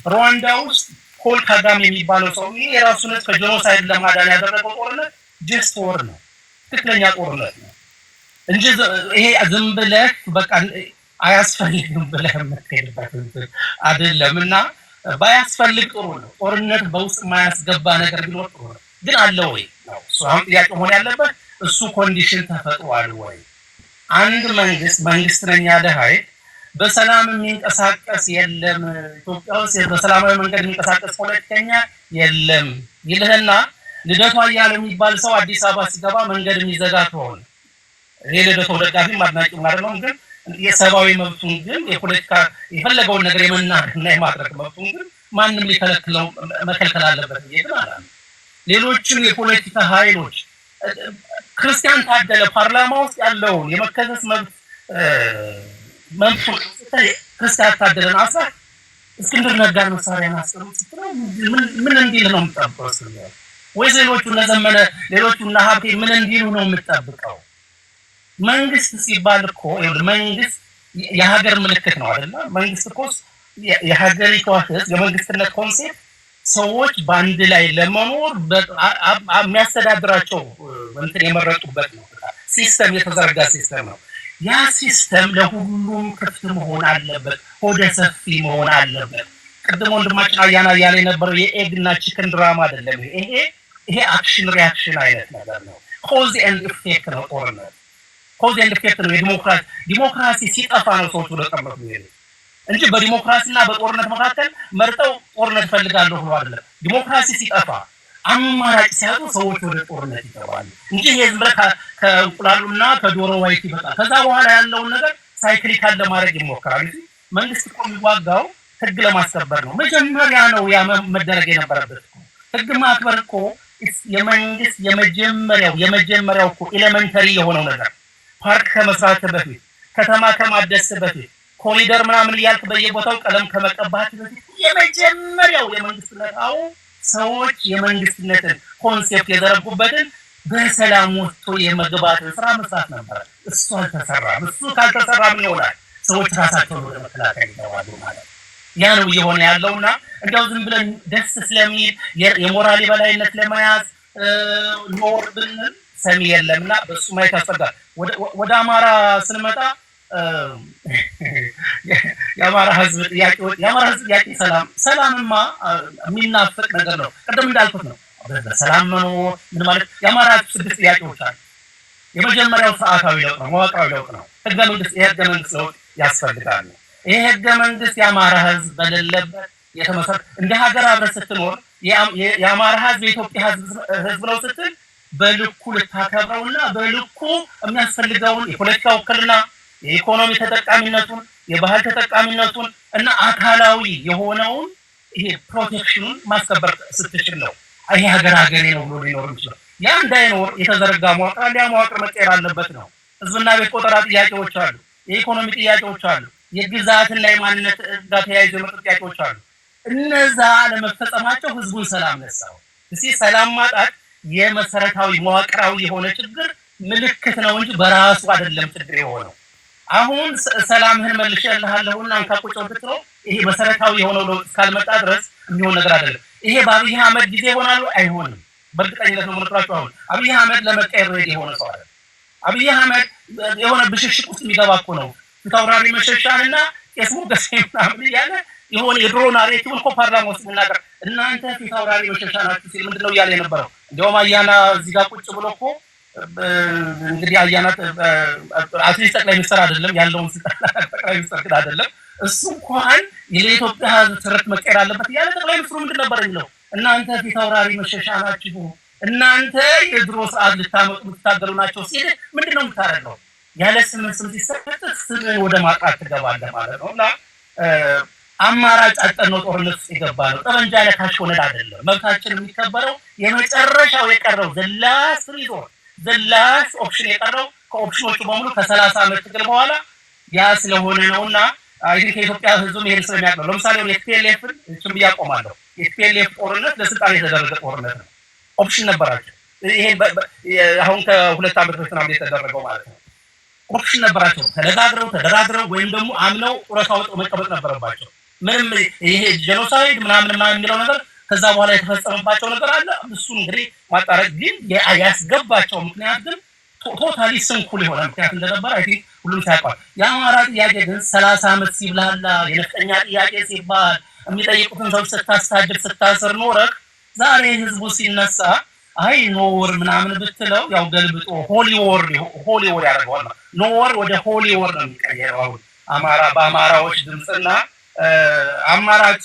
ሩዋንዳ ውስጥ ፖል ካጋሜ የሚባለው ሰው የራሱን ከጄኖሳይድ ለማዳን ያደረገው ጦርነት ጀስት ወር ነው፣ ትክክለኛ ጦርነት ነው እንጂ ይሄ ዝም ብለህ በቃ አያስፈልግም ብለህ የምትሄድበት አይደለምና ባያስፈልግ ጥሩ ነው። ጦርነት በውስጥ የማያስገባ ነገር ቢኖር ጥሩ ነው። ግን አለ ወይ ነው እሱ አሁን ጥያቄ መሆን ያለበት። እሱ ኮንዲሽን ተፈጥሯል ወይ? አንድ መንግስት ነኝ ያለ ኃይል በሰላም የሚንቀሳቀስ የለም፣ ኢትዮጵያ ውስጥ በሰላማዊ መንገድ የሚንቀሳቀስ ፖለቲከኛ የለም ይልህና ልደቱ አያሌው የሚባል ሰው አዲስ አበባ ሲገባ መንገድ የሚዘጋ ከሆነ ይሄ ልደቱ ደጋፊም አድናቂም አይደለም፣ ግን የሰብአዊ መብቱን ግን የፖለቲካ የፈለገውን ነገር የመናገርና የማድረግ መብቱን ግን ማንም ሊከለክለው መከልከል አለበት ይሄ ማለት ነው። ሌሎችም የፖለቲካ ኃይሎች ክርስቲያን ታደለ ፓርላማ ውስጥ ያለውን የመከሰስ መብት ክርስቲያን ታደለን አሳ እስክንድር ነጋን መሳሪያን አስቀምጥ ስትለው ምን እንዲል ነው የምጠብቀው? ወይስ ሌሎቹ ለዘመነ ሌሎቹ እና ሀብቴ ምን እንዲሉ ነው የምጠብቀው? መንግስት ሲባል እኮ መንግስት የሀገር ምልክት ነው አይደል? መንግስት እኮ የሀገሪቷ ህዝብ የመንግስትነት ኮንሴፕት ሰዎች በአንድ ላይ ለመኖር የሚያስተዳድራቸው እንትን የመረጡበት ነው። ሲስተም የተዘረጋ ሲስተም ነው። ያ ሲስተም ለሁሉም ክፍት መሆን አለበት፣ ሆደ ሰፊ መሆን አለበት። ቅድም ወንድማችን አያና እያለ የነበረው የኤግና ቺክን ድራማ አይደለም። ይሄ አክሽን ሪያክሽን አይነት ነገር ነው። ኮዝ ኤንድ ኢፌክት ነው ጦርነት። ኮዝ ኤንድ ኢፌክት ነው። ዲሞክራሲ ሲጠፋ ነው ሰዎች ወደ ጦርነት የሚሄዱት እንጂ በዲሞክራሲና በጦርነት መካከል መርጠው ጦርነት ፈልጋለሁ ብሎ አይደለም። ዲሞክራሲ ሲጠፋ አማራጭ ሲያጡ ሰዎች ወደ ጦርነት ይገባሉ እንጂ የዝም ብለህ ከእንቁላሉና ከዶሮ ዋይት ይበቃል። ከዛ በኋላ ያለውን ነገር ሳይክሊካል ለማድረግ ይሞክራል። መንግስት እኮ የሚዋጋው ህግ ለማስከበር ነው። መጀመሪያ ነው ያ መደረግ የነበረበት። ህግ ማክበር እኮ የመንግስት የመጀመሪያው እኮ ኤሌመንተሪ የሆነው ነገር ፓርክ ከመስራት በፊት ከተማ ከማደስ በፊት ኮሪደር ምናምን እያልክ በየቦታው ቀለም ከመቀባት በፊት የመጀመሪያው የመንግስትነት ሰዎች የመንግስትነትን ኮንሴፕት የዘረጉበትን በሰላም ወጥቶ የመግባትን ስራ መስራት ነበር። እሱ አልተሰራም። እሱ ካልተሰራ ምን ይሆናል? ሰዎች ራሳቸውን ወደ መከላከል ይገባሉ ማለት ያ ነው እየሆነ ያለውና እንደው ዝም ብለን ደስ ስለሚል የሞራል የበላይነት ለመያዝ ኖር ብንል ሰሚ የለምና በሱ ማየት ያስፈልጋል። ወደ አማራ ስንመጣ የአማራ ህዝብ ጥያቄ ሰላምማ የሚናፍቅ ነገር ነው። ቅድም እንዳልኩት ነው። በሰላም መኖር ምን ማለት የአማራ 6 ጥያቄዎች አሉ። የመጀመሪያው ስርዓታዊ ለውጥ ነው፣ መዋቅራዊ ለውጥ ነው። ህገ መንግስት ለውጥ ያስፈልጋል። ይሄ ህገ መንግስት የአማራ ህዝብ በሌለበት የተመሰረተ እንደ ሀገር አብረህ ስትኖር የአማራ ህዝብ የኢትዮጵያ ህዝብ ነው ስትል በልኩ ልታከብረውና በልኩ የሚያስፈልገውን የፖለቲካ ውክልና የኢኮኖሚ ተጠቃሚነቱን የባህል ተጠቃሚነቱን እና አካላዊ የሆነውን ይሄ ፕሮቴክሽኑን ማስከበር ስትችል ነው ይሄ ሀገሬ ነው ብሎ ሊኖር ይችላል። ያ እንዳይኖር የተዘረጋ መዋቅር መቀየር አለበት ነው። ህዝብና ቤት ቆጠራ ጥያቄዎች አሉ፣ የኢኮኖሚ ጥያቄዎች አሉ፣ የግዛትና የማንነት ጋር ተያይዞ የመጡ ጥያቄዎች አሉ። እነዛ ለመፈጸማቸው ህዝቡን ሰላም ነሳው። ሰላም ማጣት የመሰረታዊ መዋቅራዊ የሆነ ችግር ምልክት ነው እንጂ በራሱ አይደለም ችግር የሆነው። አሁን ሰላምህን መልሼልሃለሁና አንካቆጨው ብትለው ይሄ መሰረታዊ የሆነው ለውጥ ካልመጣ ድረስ የሚሆን ነገር አይደለም። ይሄ በአብይ አህመድ ጊዜ ይሆናል አይሆንም? በእርግጠኝነት ነው የምነግራችሁ። አሁን አብይ አህመድ ለመቀየር ሬዲ የሆነ ሰው አይደለም። አብይ አህመድ የሆነ ብሽሽቅ ውስጥ የሚገባ እኮ ነው። ፊታውራሪ መሸሻንና ቄስ ሞገሴ ምናምን እያለ የሆነ የድሮ ናሬቲቭን እኮ ፓርላማ ውስጥ የሚናገር እናንተ ፊታውራሪ መሸሻ ናችሁ ሲል ምንድነው እያለ የነበረው? እንዲያውም አያና እዚህ ጋር ቁጭ ብሎ እኮ እንግዲህ አያና አትሊስት ጠቅላይ ሚኒስትር አይደለም ያለውን ስልጣን ጠቅላይ ሚኒስትር ግን አይደለም እሱ እንኳን የኢትዮጵያ ህዝብ ትርክ መቀየር አለበት እያለ ጠቅላይ ሚኒስትሩ ምንድን ነበር የሚለው? እናንተ ፊታውራሪ መሸሻ ናችሁ፣ እናንተ የድሮ ሰዓት ልታመጡ የምትታገሉ ናቸው ሲል ምንድነው የምታደርገው? ያለ ስም ሲሰጥ ስምን ወደ ማጥራት ትገባለህ ማለት ነው። እና አማራጭ አጠር ነው ጦርነት ውስጥ የገባ ነው። ጠመንጃ ነካሽ ሆነን አይደለም መብታችን የሚከበረው። የመጨረሻው የቀረው ዘላስ ኦፕሽን የቀረው ከኦፕሽኖቹ በሙሉ ከ30 ዓመት ትግል በኋላ ያ ስለሆነ ነውና አይዲክ የኢትዮጵያ ህዝብ ይሄን ስለሚያውቅ ነው። ለምሳሌ የቲፒኤልኤፍን እሱም ያቆማለሁ። የቲፒኤልኤፍ ጦርነት ለስልጣን የተደረገ ጦርነት ነው። ኦፕሽን ነበራቸው። ይሄ አሁን ከ2 ዓመት በፊት ነው የተደረገው ማለት ነው። ኦፕሽን ነበራቸው። ተደራድረው ወይም ደግሞ አምነው ጡረታ ወጥተው መቀመጥ ነበረባቸው። ምንም ይሄ ጄኖሳይድ ምናምን የሚለው ነገር ከዛ በኋላ የተፈጸመባቸው ነገር አለ። እሱ እንግዲህ ማጣራት ግን ያስገባቸው ምክንያት ግን ቶታሊ ስንኩል የሆነ ምክንያት እንደነበረ አይ ቲንክ ሁሉም ሳይቋል። የአማራ ጥያቄ ግን 30 ዓመት ሲብላላ የነፍጠኛ ጥያቄ ሲባል የሚጠይቁትን ሰዎች ስታሳድድ ስታስር ኖረህ ዛሬ ህዝቡ ሲነሳ አይ ኖር ምናምን ብትለው ያው ገልብጦ ሆሊ ወር ያደርገዋል። ኖር ወደ ሆሊ ወር ነው የሚቀየረው። አሁን አማራ በአማራዎች ድምፅና አማራጭ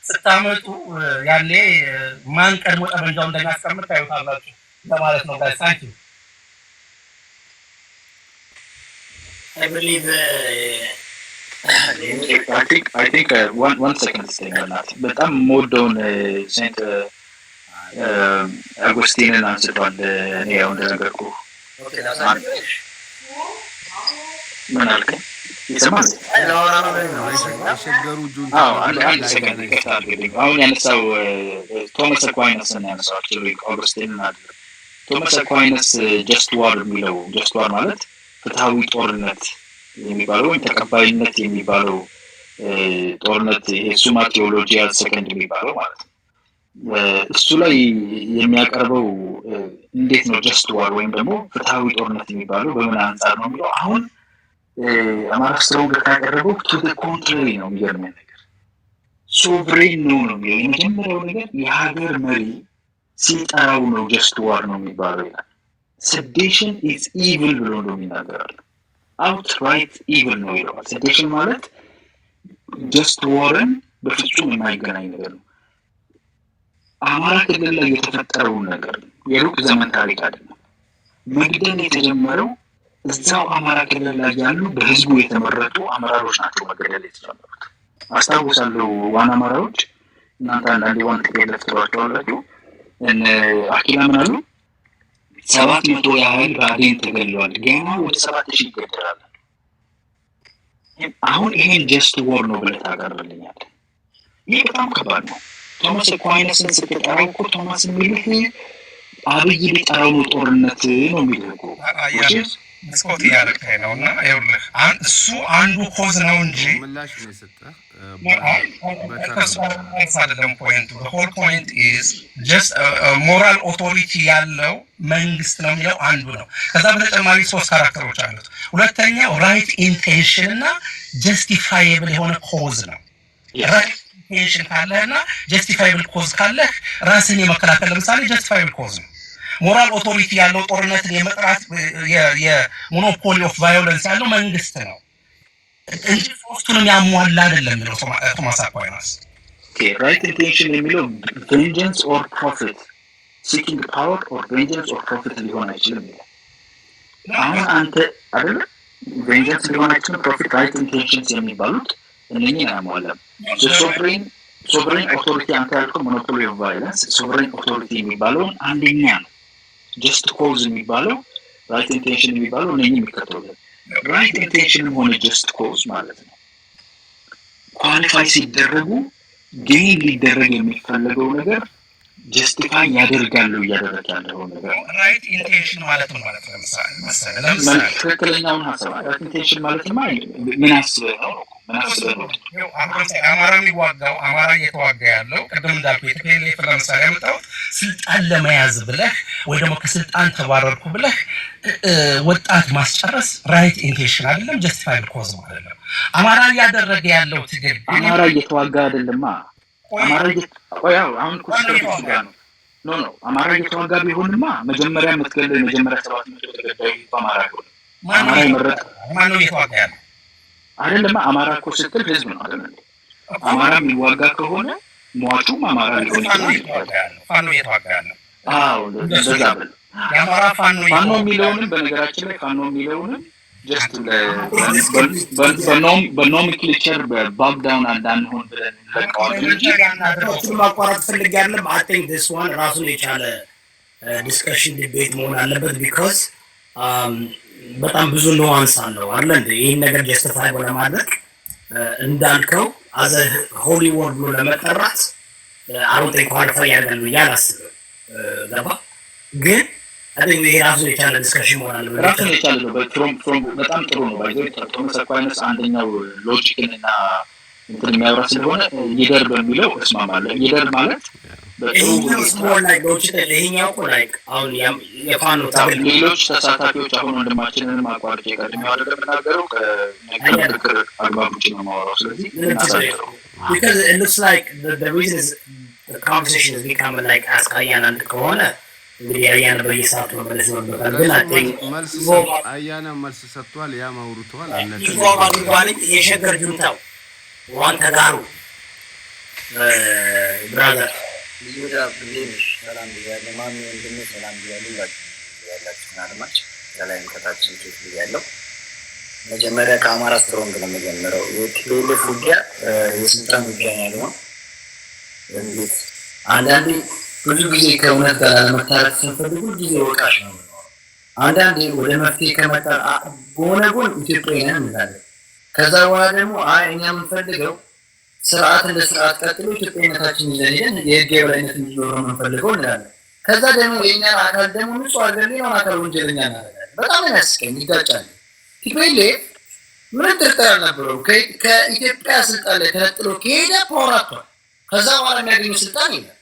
ስታመጡ ያኔ ማን ቀድሞ ጠመንጃው እንደሚያስቀምጥ ታዩታላችሁ ለማለት ነው ጋይስ። ታንክ ዩ I believe I think one second thing not በጣም ሞዶን ሴንት አጉስቲንን አንስቷል። እኔ ያው እንደነገርኩ ምን አልከኝ? ይሰማል? አንድ ሰከንድ ይከታል። አሁን ያነሳው ቶማስ አኳይነስ ነው ያነሳው አክቹዋሊ አጉስቲንን አይደለም። ቶማስ አኳይነስ ጀስት ዋር የሚለው ጀስት ዋር ማለት ፍትሃዊ ጦርነት የሚባለው ወይም ተቀባይነት የሚባለው ጦርነት የሱማ ቴዎሎጂያ ሰከንድ የሚባለው ማለት ነው። እሱ ላይ የሚያቀርበው እንዴት ነው ጀስት ዋር ወይም ደግሞ ፍትሃዊ ጦርነት የሚባለው በምን አንጻር ነው የሚለው አሁን አማራ ስትሮንግ ካቀረበው ቱ ዘ ኮንትራሪ ነው የሚገርመኝ ነገር። ሶቨሬን ነው የሚለው የመጀመሪያው ነገር የሀገር መሪ ሲጠራው ነው ጀስት ዋር ነው የሚባለው ይላል። ሰዴሽን ኢዝ ኢቪል ብሎ ነው የሚናገራል። አውትራይት ኢቪል ነው ይለዋል። ሰዴሽን ማለት ጀስት ዋርን በፍጹም የማይገናኝ ነገር ነው። አማራ ክልል ላይ የተፈጠረውን ነገር የሩቅ ዘመን ታሪክ አይደለም። መግደል የተጀመረው እዛው አማራ ክልል ላይ ያሉ በህዝቡ የተመረጡ አመራሮች ናቸው መገደል የተጀመሩት። አስታውሳለሁ ዋና አማራዎች እናንተ አንዳንዴ ዋን ትገለፍ ትሏቸዋላችሁ። አኪላ ምን አሉ? 700 ያህል ባዴን ተገድለዋል። ገና ወደ 7000 ይገደላል። አሁን ይሄን ጀስት ወር ነው ብለህ ታቀርብልኛለህ? ይህ በጣም ከባድ ነው። ቶማስ አኳይነስን ስትጠራው እኮ ቶማስ የሚልህ አብይ ሊጠራው ነው ጦርነት ነው የሚልህ እኮ መስኮት እያደረግህ ነው። እና ይኸውልህ እሱ አንዱ ኮዝ ነው እንጂ ምላሽ ነው የሰጠህ አይደለም። ፖይንቱ ሆል ፖይንት ኢዝ ጀስት ሞራል ኦቶሪቲ ያለው መንግስት ነው የሚለው አንዱ ነው። ከዛ በተጨማሪ 3 ካራክተሮች አሉት። ሁለተኛው ራይት ኢንቴንሽን እና ጀስቲፋይብል የሆነ ኮዝ ነው። ራይት ኢንቴንሽን ካለህና ጀስቲፋይብል ኮዝ ካለህ ራስን የመከላከል ለምሳሌ ጀስቲፋይብል ኮዝ ነው። ሞራል ኦቶሪቲ ያለው ጦርነትን የመጥራት የሞኖፖሊ ኦፍ ቫዮለንስ ያለው መንግስት ነው እንጂ ሶስቱንም ያሟላ አይደለም የሚለው ቶማስ አኳይነስ። ራይት ኢንቴንሽን የሚለው ቬንጀንስ ኦር ፕሮፊት ሲኪንግ ፓወር ኦር ቬንጀንስ ኦር ፕሮፊት ሊሆን አይችልም ይላል። አሁን አንተ አይደለ ቬንጀንስ ሊሆን አይችልም ፕሮፊት ራይት ኢንቴንሽንስ የሚባሉት እነኚህን አያሟላም። ሶቨሬን ኦቶሪቲ አንተ ያልከው ሞኖፖሊ ኦፍ ቫዮለንስ ሶቨሬን ኦቶሪቲ የሚባለውን አንደኛ ነው። ጀስት ኮዝ የሚባለው ራይት ኢንቴንሽን የሚባለው እነኚህ የሚከተሉት ራይት ኢንቴንሽን ሆነ ጀስት ኮዝ ማለት ነው። ኳሊፋይ ሲደረጉ ጌን ሊደረግ የሚፈለገው ነገር ጀስቲፋይ ያደርጋሉ እያደረገ ያለው ነገር ራይት ኢንቴንሽን ማለት ነው ማለት ነው። ለምሳሌ ትክክለኛውን ሀሳብ ራይት ኢንቴንሽን ማለት ምን አስበህ ነው አማራ የሚዋጋው አማራ እየተዋጋ ያለው ቅድም እንዳልኩ የትፔሌፍ ለምሳሌ ያመጣው ስልጣን ለመያዝ ብለህ ወይ ደግሞ ከስልጣን ተባረርኩ ብለህ ወጣት ማስጨረስ ራይት ኢንቴንሽን አይደለም፣ ጀስቲፋይብል ኮዝ አይደለም። አማራ እያደረገ ያለው ትግል አማራ እየተዋጋ አይደለማ። አማራ ያው አሁን ኩስከቱ ጋር ነው ኖ አማራ እየተዋጋ ቢሆንማ መጀመሪያ የምትገለው የመጀመሪያ 700 ተገዳይ አማራ ነው። አማራ ይመረጥ ማን ነው እየተዋጋ ያለው? አይደለም አማራ እኮ ስትል ህዝብ ነው አይደል? አማራ የሚዋጋ ከሆነ ሟቹም አማራ ሊሆን ይችላል። ፋኖ እየተዋጋ ያለው አዎ እንደዛ ነው። የአማራ ፋኖ የሚለውንም በነገራችን ላይ ፋኖ የሚለውንም ጀስት በኖሜንክሌቸር በባክዳውን አንዳንሆን ብለን ለቀዋለን እንጂ ማቋረጥ ፈልጋለሁ። I think this one ራሱን የቻለ ዲስከሽን ዲቤት መሆን አለበት ቢኮዝ በጣም ብዙ ኑዋንስ አለው አይደል? ይሄን ነገር ጀስቲፋይ ለማድረግ እንዳልከው አዘ ሆሊ ወርድ ብሎ ለመጠራት አሁን ኳሊፋይ ያደርጋሉ ያላስብ ገባ ግን አይደል? ይሄ ራሱን የቻለ ዲስከሽን መሆን አለበት። ራሱን የቻለ ነው። በትሮም በጣም ጥሩ ነው። ባይዘው ቶማስ አኳይነስ አንደኛው ሎጂክን እና እንትን የሚያወራ ስለሆነ ሊደር በሚለው እስማማለሁ። ሊደር ማለት ሌሎች ተሳታፊዎች አሁን ወንድማችንን ማቋረጥ የቀድሞ ያደረገ የምናገረው ከክርክር አግባብ ውጭ ነው የማወራው። ስለዚህ እናሳጥረው because it looks like the reason is the conversation is becoming like ask Ayana ከሆነ እንግዲህ አያና በየሰዓቱ መለስ ነው ግን አያና መልስ ሰጥቷል። ያ ማውሩቷል አለ የሸገር ጁንታው ዋን ተጋሩ ብራዘር ይሁዳ ብሌሽ ሰላም ይያለ ማን እንደምን ሰላም ይያለ ያላችሁ አድማጭ ሰላም ከታችን ኬት ይያለው መጀመሪያ ከአማራ ስትሮንግ ነው የሚጀምረው የቲፒኤልኤፍ ውጊያ የስልጣን ውጊያ ያለው እንዴት አንዳንዴ ብዙ ጊዜ ከእውነት ጋር ለመታረቅ ስንፈልግ ጊዜ ወቃሽ ነው። አንዳንዴ ወደ መፍትሄ ከመጣ ጎን ኢትዮጵያውያን እንላለን። ከዛ በኋላ ደግሞ እኛ የምንፈልገው ስርዓት እንደ ስርዓት ቀጥሎ ኢትዮጵያዊነታችን ይዘን የህግ የበላይነት እንዲኖር የምንፈልገው እንላለን። ከዛ ደግሞ የእኛን አካል ደግሞ ንጹህ አድርገን ሌላውን አካል ወንጀለኛ እናደርጋለን። በጣም ያስቀኝ ይጋጫል። ቲፒኤልኤፍ ምን ጥርጥር አልነበረውም ከኢትዮጵያ ስልጣን ላይ ተነጥሎ ከሄደ ፖራቷል። ከዛ በኋላ የሚያገኘው ስልጣን የለም።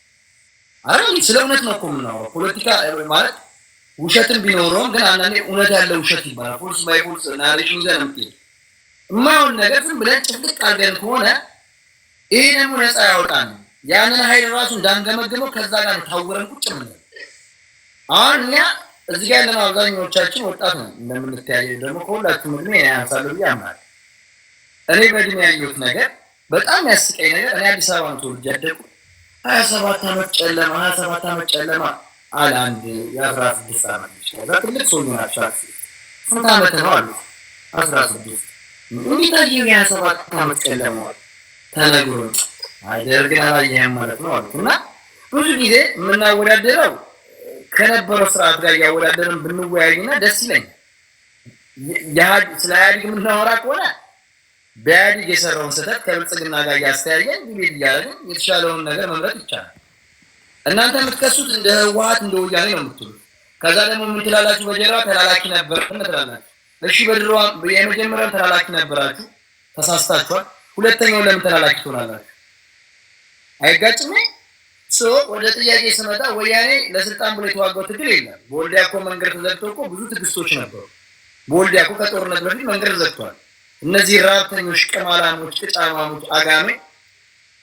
አይደል? ስለ እውነት ነው እኮ የምናወራው። ፖለቲካ ማለት ውሸትም ቢኖረውም ግን አንዳንዴ እውነት ያለው ውሸት ይባላል። ፎልስ ባይ ፎልስ ናሬሽን ይዘን የምትሄድ የማይሆን ነገር ዝም ብለን ጭፍልቅ አድርገን ከሆነ ይሄ ደግሞ ነፃ ያወጣል። ያንን ኃይል ራሱ እንዳንገመግመው ከዛ ጋር ታውረን ቁጭ ምንል። አሁን እኛ እዚህ ጋር ያለነው አብዛኞቻችን ወጣት ነው እንደምንተያየው ደግሞ ከሁላችሁም እድሜ ያንሳሉ ብዬ አምናለሁ። እኔ በእድሜ ያየሁት ነገር በጣም ያስቀኝ ነገር እኔ አዲስ አበባ ነው ተወልጄ ያደግኩት 27 ዓመት ጨለማ አለ አንድ የ16 ዓመት ልጅ ከዛ ትልቅ ሰው ነው አሻፍ ስንት ዓመት ነው አሉ 16 እንዴት አየሁ የ27 ዓመት ጨለማ ተነግሮ አይደርግና አላየህም ማለት ነው አሉ። እና ብዙ ጊዜ የምናወዳደረው ከነበረው ስርዓት ጋር ያወዳደርን ብንወያይና ደስ ይለኛል። ስለ ኢህአዴግ የምናወራ ከሆነ በኢህአዴግ የሰራውን ስህተት ከብልጽግና ጋር ያስተያየን ዲቤት እያደረግን የተሻለውን ነገር መምረጥ ይቻላል። እናንተ የምትከሱት እንደ ህወሓት እንደ ወያኔ ነው የምትሉት። ከዛ ደግሞ ምን ትላላችሁ? በጀርባ ተላላኪ ነበር ትላላችሁ። እሺ በድሮ የመጀመሪያው ተላላኪ ነበራችሁ፣ ተሳስታችኋል። ሁለተኛው ለምን ተላላኪ ትሆናላችሁ? አይጋጭም? ወደ ጥያቄ ስመጣ ወያኔ ለስልጣን ብሎ የተዋጋው ትግል የለም። በወልዲያ እኮ መንገድ ተዘግቶ እኮ ብዙ ትግስቶች ነበሩ። በወልዲያ እኮ ከጦርነት በፊት መንገድ ዘግቷል። እነዚህ ራብተኞች፣ ቅማላሞች፣ ቅጫማሞች፣ አጋሜ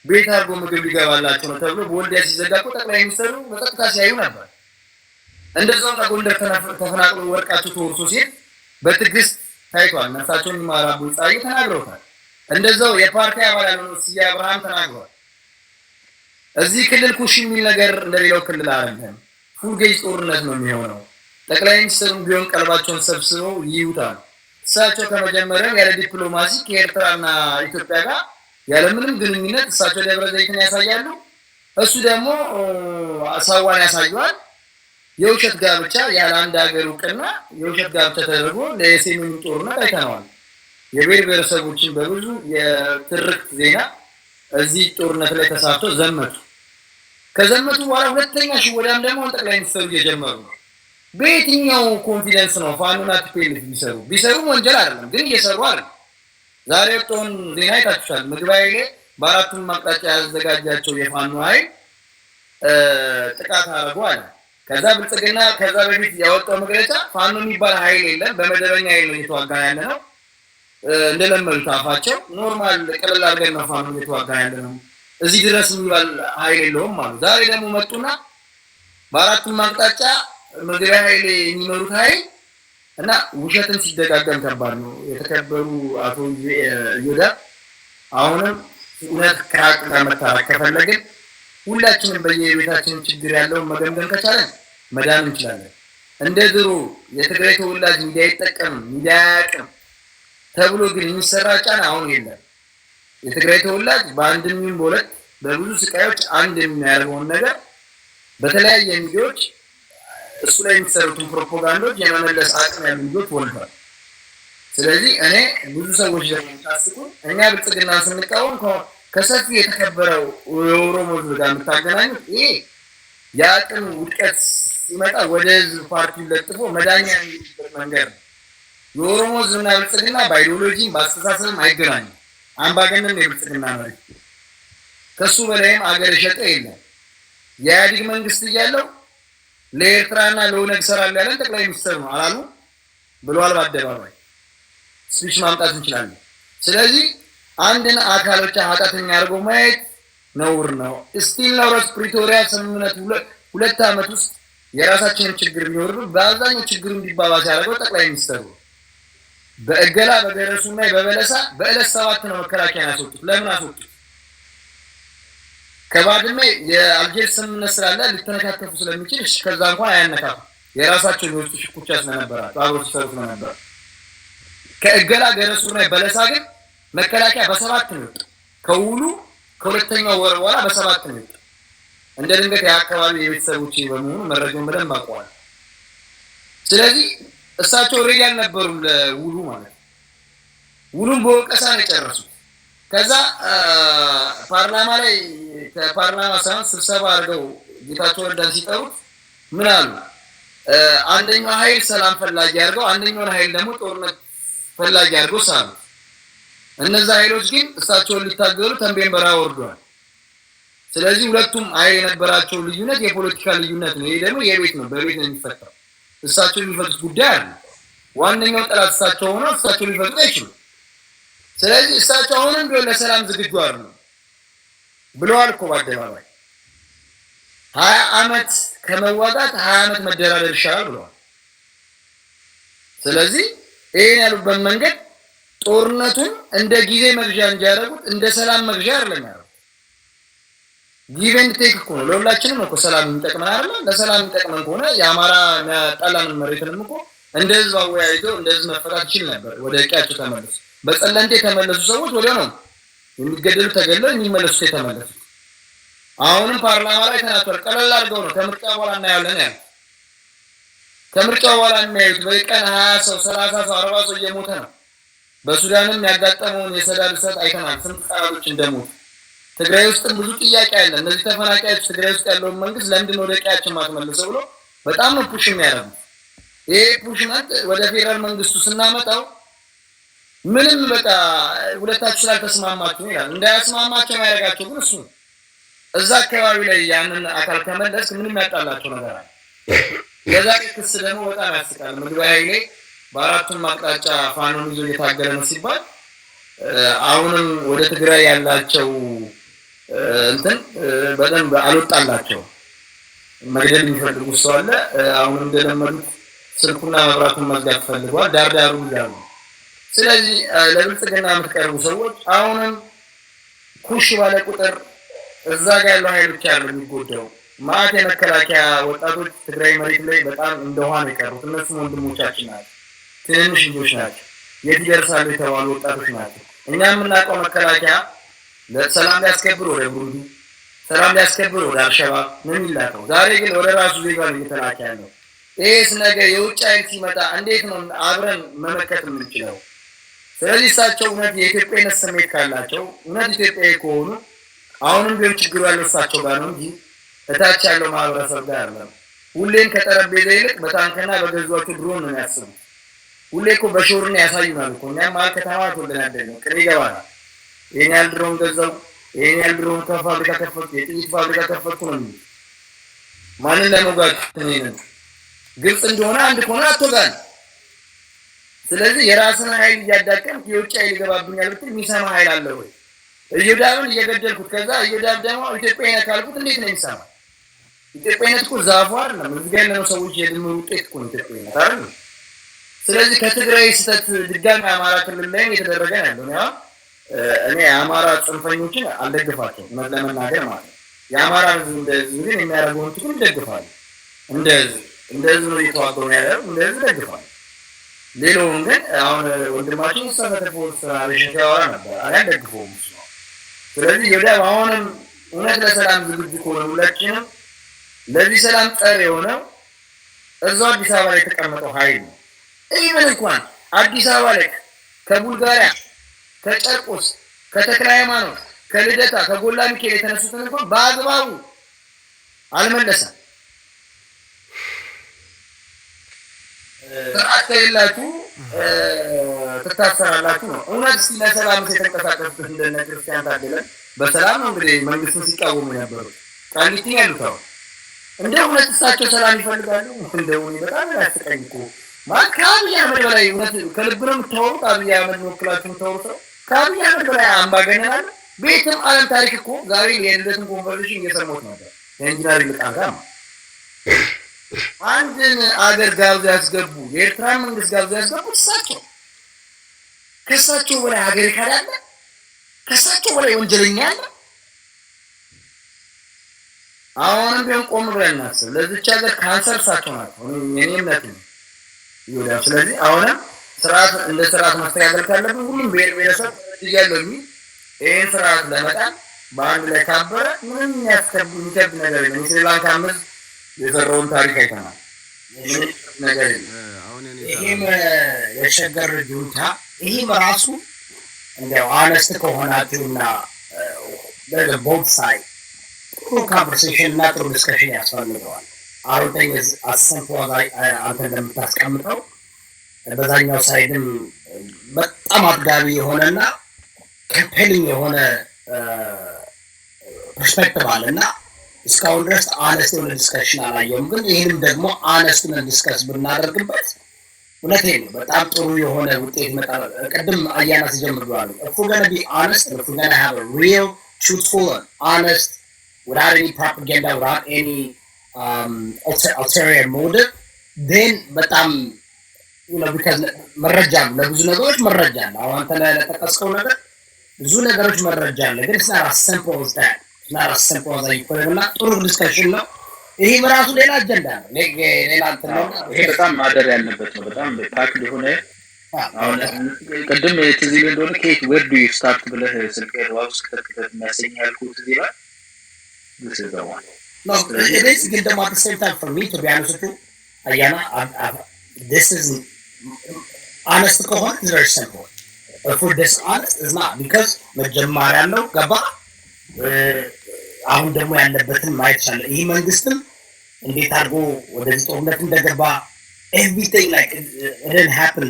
ቤት አድርጎ ምግብ ሊገባላቸው ነው ተብሎ በወልዲያ ሲዘጋ እኮ ጠቅላይ ሚኒስትሩ በቀጥታ ሲያዩ ነበር። እንደዛው ከጎንደር ተፈናቅሎ ወርቃቸው ተወርሶ ሲል በትዕግስት ታይቷል። ነፍሳቸውን ይማራ ቡልጻይ ተናግረውታል። እንደዛው የፓርቲ አባል ያልሆነው ስዬ አብርሃም ተናግሯል። እዚህ ክልል ኩሽ የሚል ነገር እንደሌላው ክልል አይደለም። ፉል ጌጅ ጦርነት ነው የሚሆነው። ጠቅላይ ሚኒስትሩም ቢሆን ቀልባቸውን ሰብስበው ይዩታል። እሳቸው ከመጀመሪያው ያለ ዲፕሎማሲ ከኤርትራና ኢትዮጵያ ጋር ያለምንም ግንኙነት እሳቸው ደብረ ዘይትን ያሳያሉ። እሱ ደግሞ ሳዋን ያሳያል። የውሸት ጋብቻ ያለ አንድ ሀገር እውቅና የውሸት ጋብቻ ተደርጎ ለሰሜኑ ጦርነት አይተነዋል። የብሔር ብሔረሰቦችን በብዙ የትርክት ዜና እዚህ ጦርነት ላይ ተሳትፎ ዘመቱ። ከዘመቱ በኋላ ሁለተኛ ሽወዳም ደግሞ ጠቅላይ ሚኒስትሩ እየጀመሩ ነው። በየትኛው ኮንፊደንስ ነው ፋኖና ቲፒኤልኤፍ ቢሰሩ ወንጀል አይደለም ግን እየሰሩ አይደል? ዛሬ ወጥቶን ዜና አይታችኋል። ምግባይ ላይ በአራቱም አቅጣጫ ያዘጋጃቸው የፋኖ ኃይል ጥቃት አደረጉ አለ። ከዛ ብልጽግና ከዛ በፊት ያወጣው መግለጫ ፋኖ የሚባል ኃይል የለም በመደበኛ ኃይል ነው እየተዋጋ ያለ ነው። እንደለመዱት አፋቸው ኖርማል ቀለል አድርገን ነው ፋኖ እየተዋጋ ያለ ነው እዚህ ድረስ የሚባል ኃይል የለውም ማለት። ዛሬ ደግሞ መጡና በአራቱም አቅጣጫ ምግባይ ኃይል የሚመሩት ኃይል እና ውሸትን ሲደጋገም ከባድ ነው። የተከበሩ አቶ ይሁዳ አሁንም እውነት ከሀቅ ጋር መታረቅ ከፈለግን ሁላችንም በየቤታችን ችግር ያለውን መገምገም ከቻለን መዳን እንችላለን። እንደ ድሮ የትግራይ ተወላጅ ሚዲያ አይጠቀምም ሚዲያ አያውቅም ተብሎ ግን የሚሰራ ጫና አሁን የለም። የትግራይ ተወላጅ በአንድም ይሁን በሁለት በብዙ ስቃዮች አንድ የሚያደርገውን ነገር በተለያየ ሚዲያዎች እሱ ላይ የሚሰሩትን ፕሮፓጋንዳዎች የመመለስ አቅም ያሉ ልጆች ወልዷል። ስለዚህ እኔ ብዙ ሰዎች ደግሞ ታስቁ እኛ ብልጽግና ስንቃወም ከሰፊ የተከበረው የኦሮሞ ሕዝብ ጋር የምታገናኙት ይሄ የአቅም ውድቀት ሲመጣ ወደ ሕዝብ ፓርቲ ለጥፎ መዳኛ የሚሉበት መንገድ ነው። የኦሮሞ ሕዝብና ብልጽግና በአይዲዮሎጂም በአስተሳሰብም አይገናኙም። አምባገነን የብልጽግና መሪ ከሱ በላይም አገር የሸጠ የለም። የኢህአዴግ መንግስት እያለው ለኤርትራና ለኦነግ ሰራል ያለን ጠቅላይ ሚኒስትር ነው አላሉ ብለዋል። በአደባባይ ስፒች ማምጣት እንችላለን። ስለዚህ አንድን አካል ብቻ ኃጢአተኛ አድርጎ ማየት ነውር ነው። ስቲል ነው ፕሪቶሪያ ስምምነት 2 ዓመት ውስጥ የራሳችንን ችግር ቢኖር በአብዛኛው ችግር እንዲባባስ ያደረገው ጠቅላይ ሚኒስትሩ በእገላ በገረሱና በበለሳ በእለት 7 ነው መከላከያ ያስወጡት። ለምን አስወጡት? ከባድሜ የአልጀርስ ስምምነት ስላለ ሊተነካከፉ ስለሚችል እሺ ከዛ እንኳን አያነካፉ የራሳቸው የውስጥ ሽኩቻ ስለነበራቸው አብሮ ሲሰሩ ስለነበረ ከእገላ ገረሱና በለሳ ግን መከላከያ በ7 ነው ከውሉ ከሁለተኛው ወር በኋላ በ7 ነው። እንደ ድንገት የአካባቢ የቤተሰቦች በመሆኑ መረጃውን በደንብ አውቀዋል። ስለዚህ እሳቸው ሬዲ አልነበሩም ለውሉ ማለት ውሉን በወቀሳ ነው የጨረሱት። ከዛ ፓርላማ ላይ ከፓርላማ ሳይሆን ስብሰባ አድርገው ጌታቸው ረዳን ሲጠሩት ምን አሉ? አንደኛው ኃይል ሰላም ፈላጊ አድርገው አንደኛውን ኃይል ደግሞ ጦርነት ፈላጊ አድርገው ሳሉ። እነዛ ኃይሎች ግን እሳቸውን ሊታገሉ ተንቤን በረሃ ወርደዋል። ስለዚህ ሁለቱም ኃይል የነበራቸው ልዩነት የፖለቲካ ልዩነት ነው። ይሄ ደግሞ የቤት ነው፣ በቤት ነው የሚፈታው። እሳቸው የሚፈቱት ጉዳይ አለ። ዋነኛው ጠላት እሳቸው ሆነው እሳቸው ሊፈቱት አይችሉም። ስለዚህ እሳቸው አሁንም ቢሆን ለሰላም ዝግጁ አይደሉም ብለዋል እኮ በአደባባይ 20 ዓመት ከመዋጋት 20 ዓመት መደራደር ይሻላል ብለዋል። ስለዚህ ይሄን ያሉበት መንገድ ጦርነቱን እንደ ጊዜ መግዣ እንዲያደርጉት እንደ ሰላም መግዣ አይደለም ያለው። ጊቭ ኤንድ ቴክ እኮ ነው። ለሁላችንም ነው እኮ ሰላም የሚጠቅመን አይደል? ለሰላም የሚጠቅመን ከሆነ የአማራ ጠላን መሬትንም እኮ እንደዚህ አወያይቶ እንደዚህ መፈታት ይችል ነበር። ወደ ቂያቸው ተመለሱ። በጸለንቴ የተመለሱ ሰዎች ወዲያው ነው የሚገደሉ፣ ተገለው የሚመለሱ የተመለሱ። አሁንም ፓርላማ ላይ ተናገር ቀለል አድርገው ነው ከምርጫ በኋላ እናያለን ያለው። ከምርጫ በኋላ የሚያዩት በቀን 20 ሰው 30 ሰው 40 ሰው እየሞተ ነው። በሱዳንም ያጋጠመውን የሰዳድ እሳት አይተናል። ስንት ቃሎች እንደሞቱ ትግራይ ውስጥም ብዙ ጥያቄ አለ። እነዚህ ተፈናቃዮች ትግራይ ውስጥ ያለውን መንግስት ለምንድን ነው ወደ ቀያችን ማስመለሰው ብሎ በጣም ነው ፑሽ የሚያደርጉት። ይሄ ፑሽ ማለት ወደ ፌደራል መንግስቱ ስናመጣው ምንም በቃ ሁለታችሁ ስላልተስማማችሁ ይላል። እንዳያስማማቸው ያደርጋቸው ግን እሱ እዛ አካባቢ ላይ ያንን አካል ከመለስ ምንም ያጣላቸው ነገር አለ። የዛሬ ክስ ደግሞ በጣም ያስቃል። ምግባይ ኃይሌ በአራቱም አቅጣጫ ፋኖን ይዞ እየታገለ ነው ሲባል አሁንም ወደ ትግራይ ያላቸው እንትን በደንብ አልወጣላቸው። መግደል የሚፈልጉ ሰው አለ። አሁንም እንደለመዱት ስልኩና መብራቱን መዝጋት ፈልገዋል። ዳርዳሩ ይላሉ። ስለዚህ ለብልጽግና የምትቀርቡ ሰዎች አሁንም ኩሽ ባለ ቁጥር እዛ ጋር ያለው ኃይል ብቻ ያለው የሚጎዳው ማት የመከላከያ ወጣቶች ትግራይ መሬት ላይ በጣም እንደውሃ ነው የቀሩት። እነሱም ወንድሞቻችን ናቸው፣ ትንንሽ ልጆች ናቸው፣ የት ይደርሳሉ የተባሉ ወጣቶች ናቸው። እኛ የምናውቀው መከላከያ ሰላም ሊያስከብር ወደ ቡሩንዲ፣ ሰላም ሊያስከብር ወደ አልሸባብ ምን ይላከው። ዛሬ ግን ወደ ራሱ ዜጋ ነው እየተላከ ያለው። ይሄስ ነገር የውጭ ኃይል ሲመጣ እንዴት ነው አብረን መመከት የምንችለው? ስለዚህ እሳቸው እውነት የኢትዮጵያዊነት ስሜት ካላቸው እውነት ኢትዮጵያዊ ከሆኑ አሁንም ቢሆን ችግሩ ያለው እሳቸው ጋር ነው እንጂ እታች ያለው ማህበረሰብ ጋር አይደለም። ሁሌም ከጠረጴዛ ይልቅ በታንክና በገዟቸው ድሮን ነው የሚያስቡት። ሁሌ እኮ በሾርና ያሳዩናል እኮ። እኛም መሀል ከተማ ተወልደን ነው ቅር ይገባናል። ይሄን ያህል ድሮን ገዛው፣ ይሄን ያህል ድሮን ከፋብሪካ ከፈትኩ፣ የጥይት ፋብሪካ ከፈትኩ ነው የሚሉት። ማንን ለመውጋት ነው? ግልጽ እንደሆነ አንድ ከሆነ አትወጋን። ስለዚህ የራስን ኃይል እያዳቀምክ የውጭ ኃይል ይገባብኛል ብትል የሚሰማ ኃይል አለ ወይ? እየዳብን እየገደልኩት ከዛ እየዳብ ደግሞ ኢትዮጵያዊነት ካልኩት እንዴት ነው የሚሰማ? ኢትዮጵያዊነት እኮ ዛፉ አይደለም። እዚህ ጋር ያለነው ሰዎች የድምር ውጤት እኮ ነው ኢትዮጵያዊነት አይደል? ስለዚህ ከትግራይ ስህተት ድጋሚ አማራ ክልል ላይ የተደረገ ያለው ነው። እኔ የአማራ ጽንፈኞችን አልደግፋቸውም እውነት ለመናገር ማለት ነው። የአማራ ህዝብ እንደዚህ ግን የሚያደርገውን ትግል ይደግፋል። እንደዚህ ነው እየተዋገሩ ያለው፣ እንደዚህ ደግፋል። ሌላውን ግን አሁን ወንድማችን ሰፈተፎስ አለሽን ያወራ ነበር አልደግፈውም እሱ ነው። ስለዚህ ወዲያ አሁንም እውነት ለሰላም ዝግጁ ከሆነ ሁላችንም ለዚህ ሰላም ጸር የሆነው እዛው አዲስ አበባ ላይ የተቀመጠው ኃይል ነው። ኢቨን እንኳን አዲስ አበባ ላይ ከቡልጋሪያ፣ ከጨርቆስ፣ ከተክለ ሃይማኖት፣ ከልደታ፣ ከጎላ ሚካኤል የተነሱትን እንኳን በአግባቡ አልመለሰም። ስርዓት ከሌላችሁ ትታሰራላችሁ ነው። እውነት ለሰላም የተንቀሳቀሱት እንደነ ክርስቲያን ታደለ በሰላም ነው እንግዲህ መንግስትን ሲቃወሙ የነበሩት ቃሊቲ ያሉት እንደ እውነት እሳቸው ሰላም ይፈልጋሉ። እንደው በጣም ያስቀኝ እኮ ማለት ከአብይ አህመድ በላይ እውነት ከልብ ነው የምታወሩት። አብይ አህመድ ወክላችሁ የምታወሩት ሰው ከአብይ አህመድ በላይ አምባገነን አለ? በየትም ዓለም ታሪክ እኮ ዛሬ የልደትን ኮንቨርሴሽን እየሰማሁት ነበር የኢንጂነር ይልቃል ጋር አንድን አገር ጋብዘው ያስገቡ የኤርትራ መንግስት ጋብዘው ያስገቡ እሳቸው። ከእሳቸው በላይ ሀገር ካላለ ከእሳቸው በላይ ወንጀለኛ አለ? አሁንም ቢሆን ቆም ብለን እናስብ። ለዚች ሀገር ካንሰር እሳቸው ናቸው። የኔ እምነት ነው ይወዳል። ስለዚህ አሁንም ስርዓት እንደ ስርዓት ማስተካከል ካለብን ሁሉም ብሔር ብሔረሰብ እያለው የሚል ይህን ስርዓት ለመጣል በአንድ ላይ ካበረ ምንም የሚከብድ ነገር የለም። የስሪላንካ አምስት የሰራውን ታሪክ አይተናል። ነገር ይህም የሸገር ጁንታ ይህም ራሱ እንዲያው አነስት ከሆናችሁና ቦት ሳይድ ጥሩ ካንቨርሴሽን እና ጥሩ ዲስከሽን ያስፈልገዋል። አሁን አሰንፎ ላይ አንተ እንደምታስቀምጠው በዛኛው ሳይድም በጣም አጥጋቢ የሆነና ኮምፔሊንግ የሆነ ፐርስፔክቲቭ አለና እስካሁን ድረስ አነስት የሆነ ዲስከሽን አላየውም። ግን ይህንም ደግሞ አነስት ሆነ ዲስከስ ብናደርግበት እውነቴን ነው በጣም ጥሩ የሆነ ውጤት ይመጣል። ቅድም አያና ሲጀምር ብለዋል if we're going to be honest, if we're going to have a real truthful and honest without any propaganda, without any ulterior motive, then በጣም because መረጃ ለብዙ ነገሮች መረጃ አለ። አሁን አንተ ላይ ለተጠቀስከው ነገር ብዙ ነገሮች መረጃ አለ። ግን it's not as simple as that. It's not as simple as that. እና ጥሩ ዲስከሽን ነው። ይሄ በራሱ ሌላ አጀንዳ ነው። ሌላ ነው። ይሄ በጣም ማደር ያለበት ነው። በጣም ፓክ ሆነ። አሁን ቅድም ትዝ ይል እንደሆነ ከየት where do you start ብለህ ስልክ ዋውስ ከተከተት የሚያሰኝ ያልኩት እዚህ ላይ this is the one. No, it is good at the same time for me to be honest with you. Ayana, this is honest ከሆነ is very simple. If we're dishonest, it's not because መጀመሪያ ነው ገባ አሁን ደግሞ ያለበትን ማየት ይቻላል። ይህ መንግስትም እንዴት አድርጎ ወደዚህ ጦርነት እንደገባ everything like it didn't happen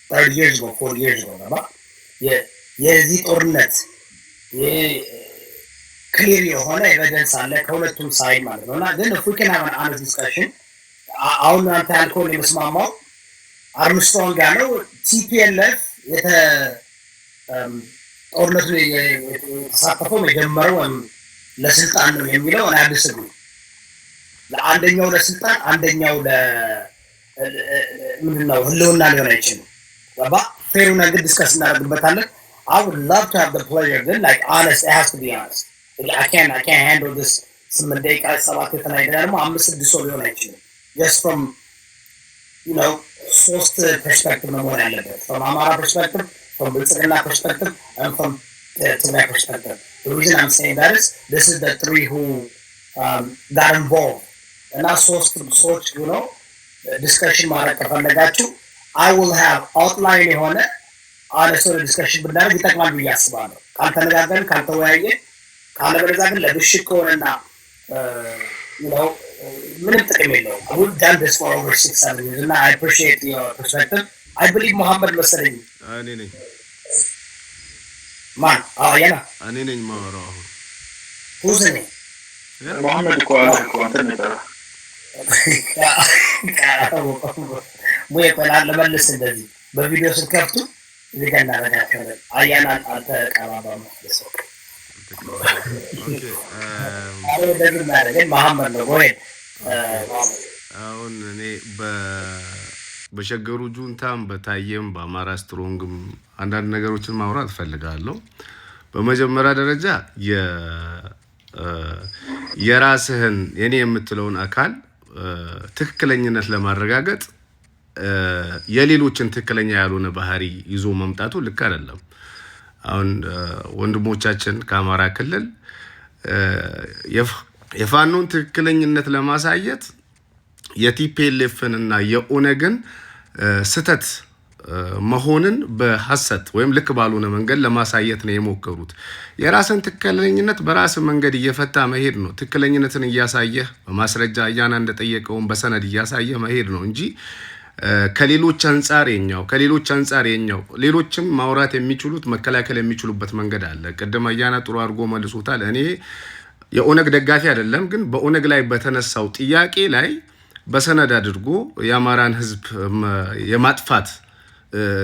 30 years ago, 40 years ago ገባ የዚህ ጦርነት ክሊር የሆነ ኤቪደንስ አለ ከሁለቱም ሳይድ ማለት ነው። እና ግን if we can have an honest discussion አሁን አንተ ያልከውን የመስማማው አርምስትሮንግ ያለው TPLF ጦርነቱን የተሳተፈው መጀመሪያው ለስልጣን ነው የሚለው እና አዲስጉ ለአንደኛው ለስልጣን አንደኛው ምንድነው ህልውና ሊሆን አይችልም። ገባ ፌሩ ነገር ዲስከስ እናደርግበታለን። I would love to have the pleasure then like honest, it has to be honest. I can't handle this some day guys ሰባት የተናገረ ደግሞ 5-6 ሰው ሊሆን አይችልም። just from ሶስት perspective ነው መሆን ያለበት from Amara perspective, from ብልጽግና perspective, and from Tigray perspective. The reason I'm saying that is this is the three who got involved. And now ሶስት ሰዎች discussion ማድረግ ከፈለጋችሁ I will have outline የሆነ honest discussion ብናደርግ ይጠቅማል ብዬ አስባለሁ። ካልተነጋገርን ካልተወያየን ካለበለዚያ ግን ለብሽት ከሆነና ምንም ጥቅም የለውም። We've done this for over 6-7 years and I appreciate your perspective. I believe Muhammad መሰለኝ እኔ ነኝ ማን ያና እኔ ነኝ ማወራው አሁን who's in it? መሐመድ እኮ አንተ ነበር ሙዬ ቆላ ለመልስ እንደዚህ በቪዲዮ ስትከፍቱ እዚህ ጋር እናደርጋለን። አያና አንተ ቀባባ መስለሰው መሐመድ ነው ወይ አሁን እኔ በሸገሩ ጁንታም በታየም በአማራ ስትሮንግም አንዳንድ ነገሮችን ማውራት ፈልጋለሁ። በመጀመሪያ ደረጃ የራስህን የኔ የምትለውን አካል ትክክለኝነት ለማረጋገጥ የሌሎችን ትክክለኛ ያልሆነ ባህሪ ይዞ መምጣቱ ልክ አይደለም። አሁን ወንድሞቻችን ከአማራ ክልል የፋኖን ትክክለኝነት ለማሳየት የቲፒኤልኤፍን እና የኦነግን ስተት መሆንን በሐሰት ወይም ልክ ባልሆነ መንገድ ለማሳየት ነው የሞከሩት። የራስን ትክክለኝነት በራስ መንገድ እየፈታ መሄድ ነው። ትክክለኝነትን እያሳየህ በማስረጃ አያና እንደጠየቀውን በሰነድ እያሳየህ መሄድ ነው እንጂ ከሌሎች አንጻር የኛው ሌሎችም ማውራት የሚችሉት መከላከል የሚችሉበት መንገድ አለ። ቀደም አያና ጥሩ አድርጎ መልሶታል። እኔ የኦነግ ደጋፊ አይደለም፣ ግን በኦነግ ላይ በተነሳው ጥያቄ ላይ በሰነድ አድርጎ የአማራን ህዝብ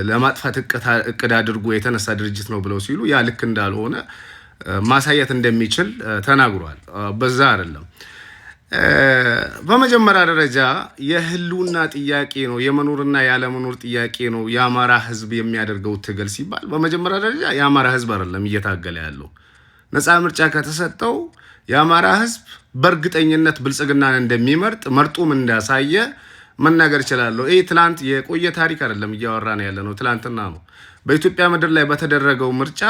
ለማጥፋት እቅድ አድርጎ የተነሳ ድርጅት ነው ብለው ሲሉ ያ ልክ እንዳልሆነ ማሳየት እንደሚችል ተናግሯል። በዛ አይደለም። በመጀመሪያ ደረጃ የህልውና ጥያቄ ነው፣ የመኖርና ያለመኖር ጥያቄ ነው የአማራ ህዝብ የሚያደርገው ትግል ሲባል በመጀመሪያ ደረጃ የአማራ ህዝብ አይደለም እየታገለ ያለው። ነፃ ምርጫ ከተሰጠው የአማራ ህዝብ በእርግጠኝነት ብልጽግናን እንደሚመርጥ መርጦም እንዳሳየ መናገር ይችላል። ይሄ ትላንት የቆየ ታሪክ አይደለም እያወራን ያለ ነው፣ ትላንትና ነው። በኢትዮጵያ ምድር ላይ በተደረገው ምርጫ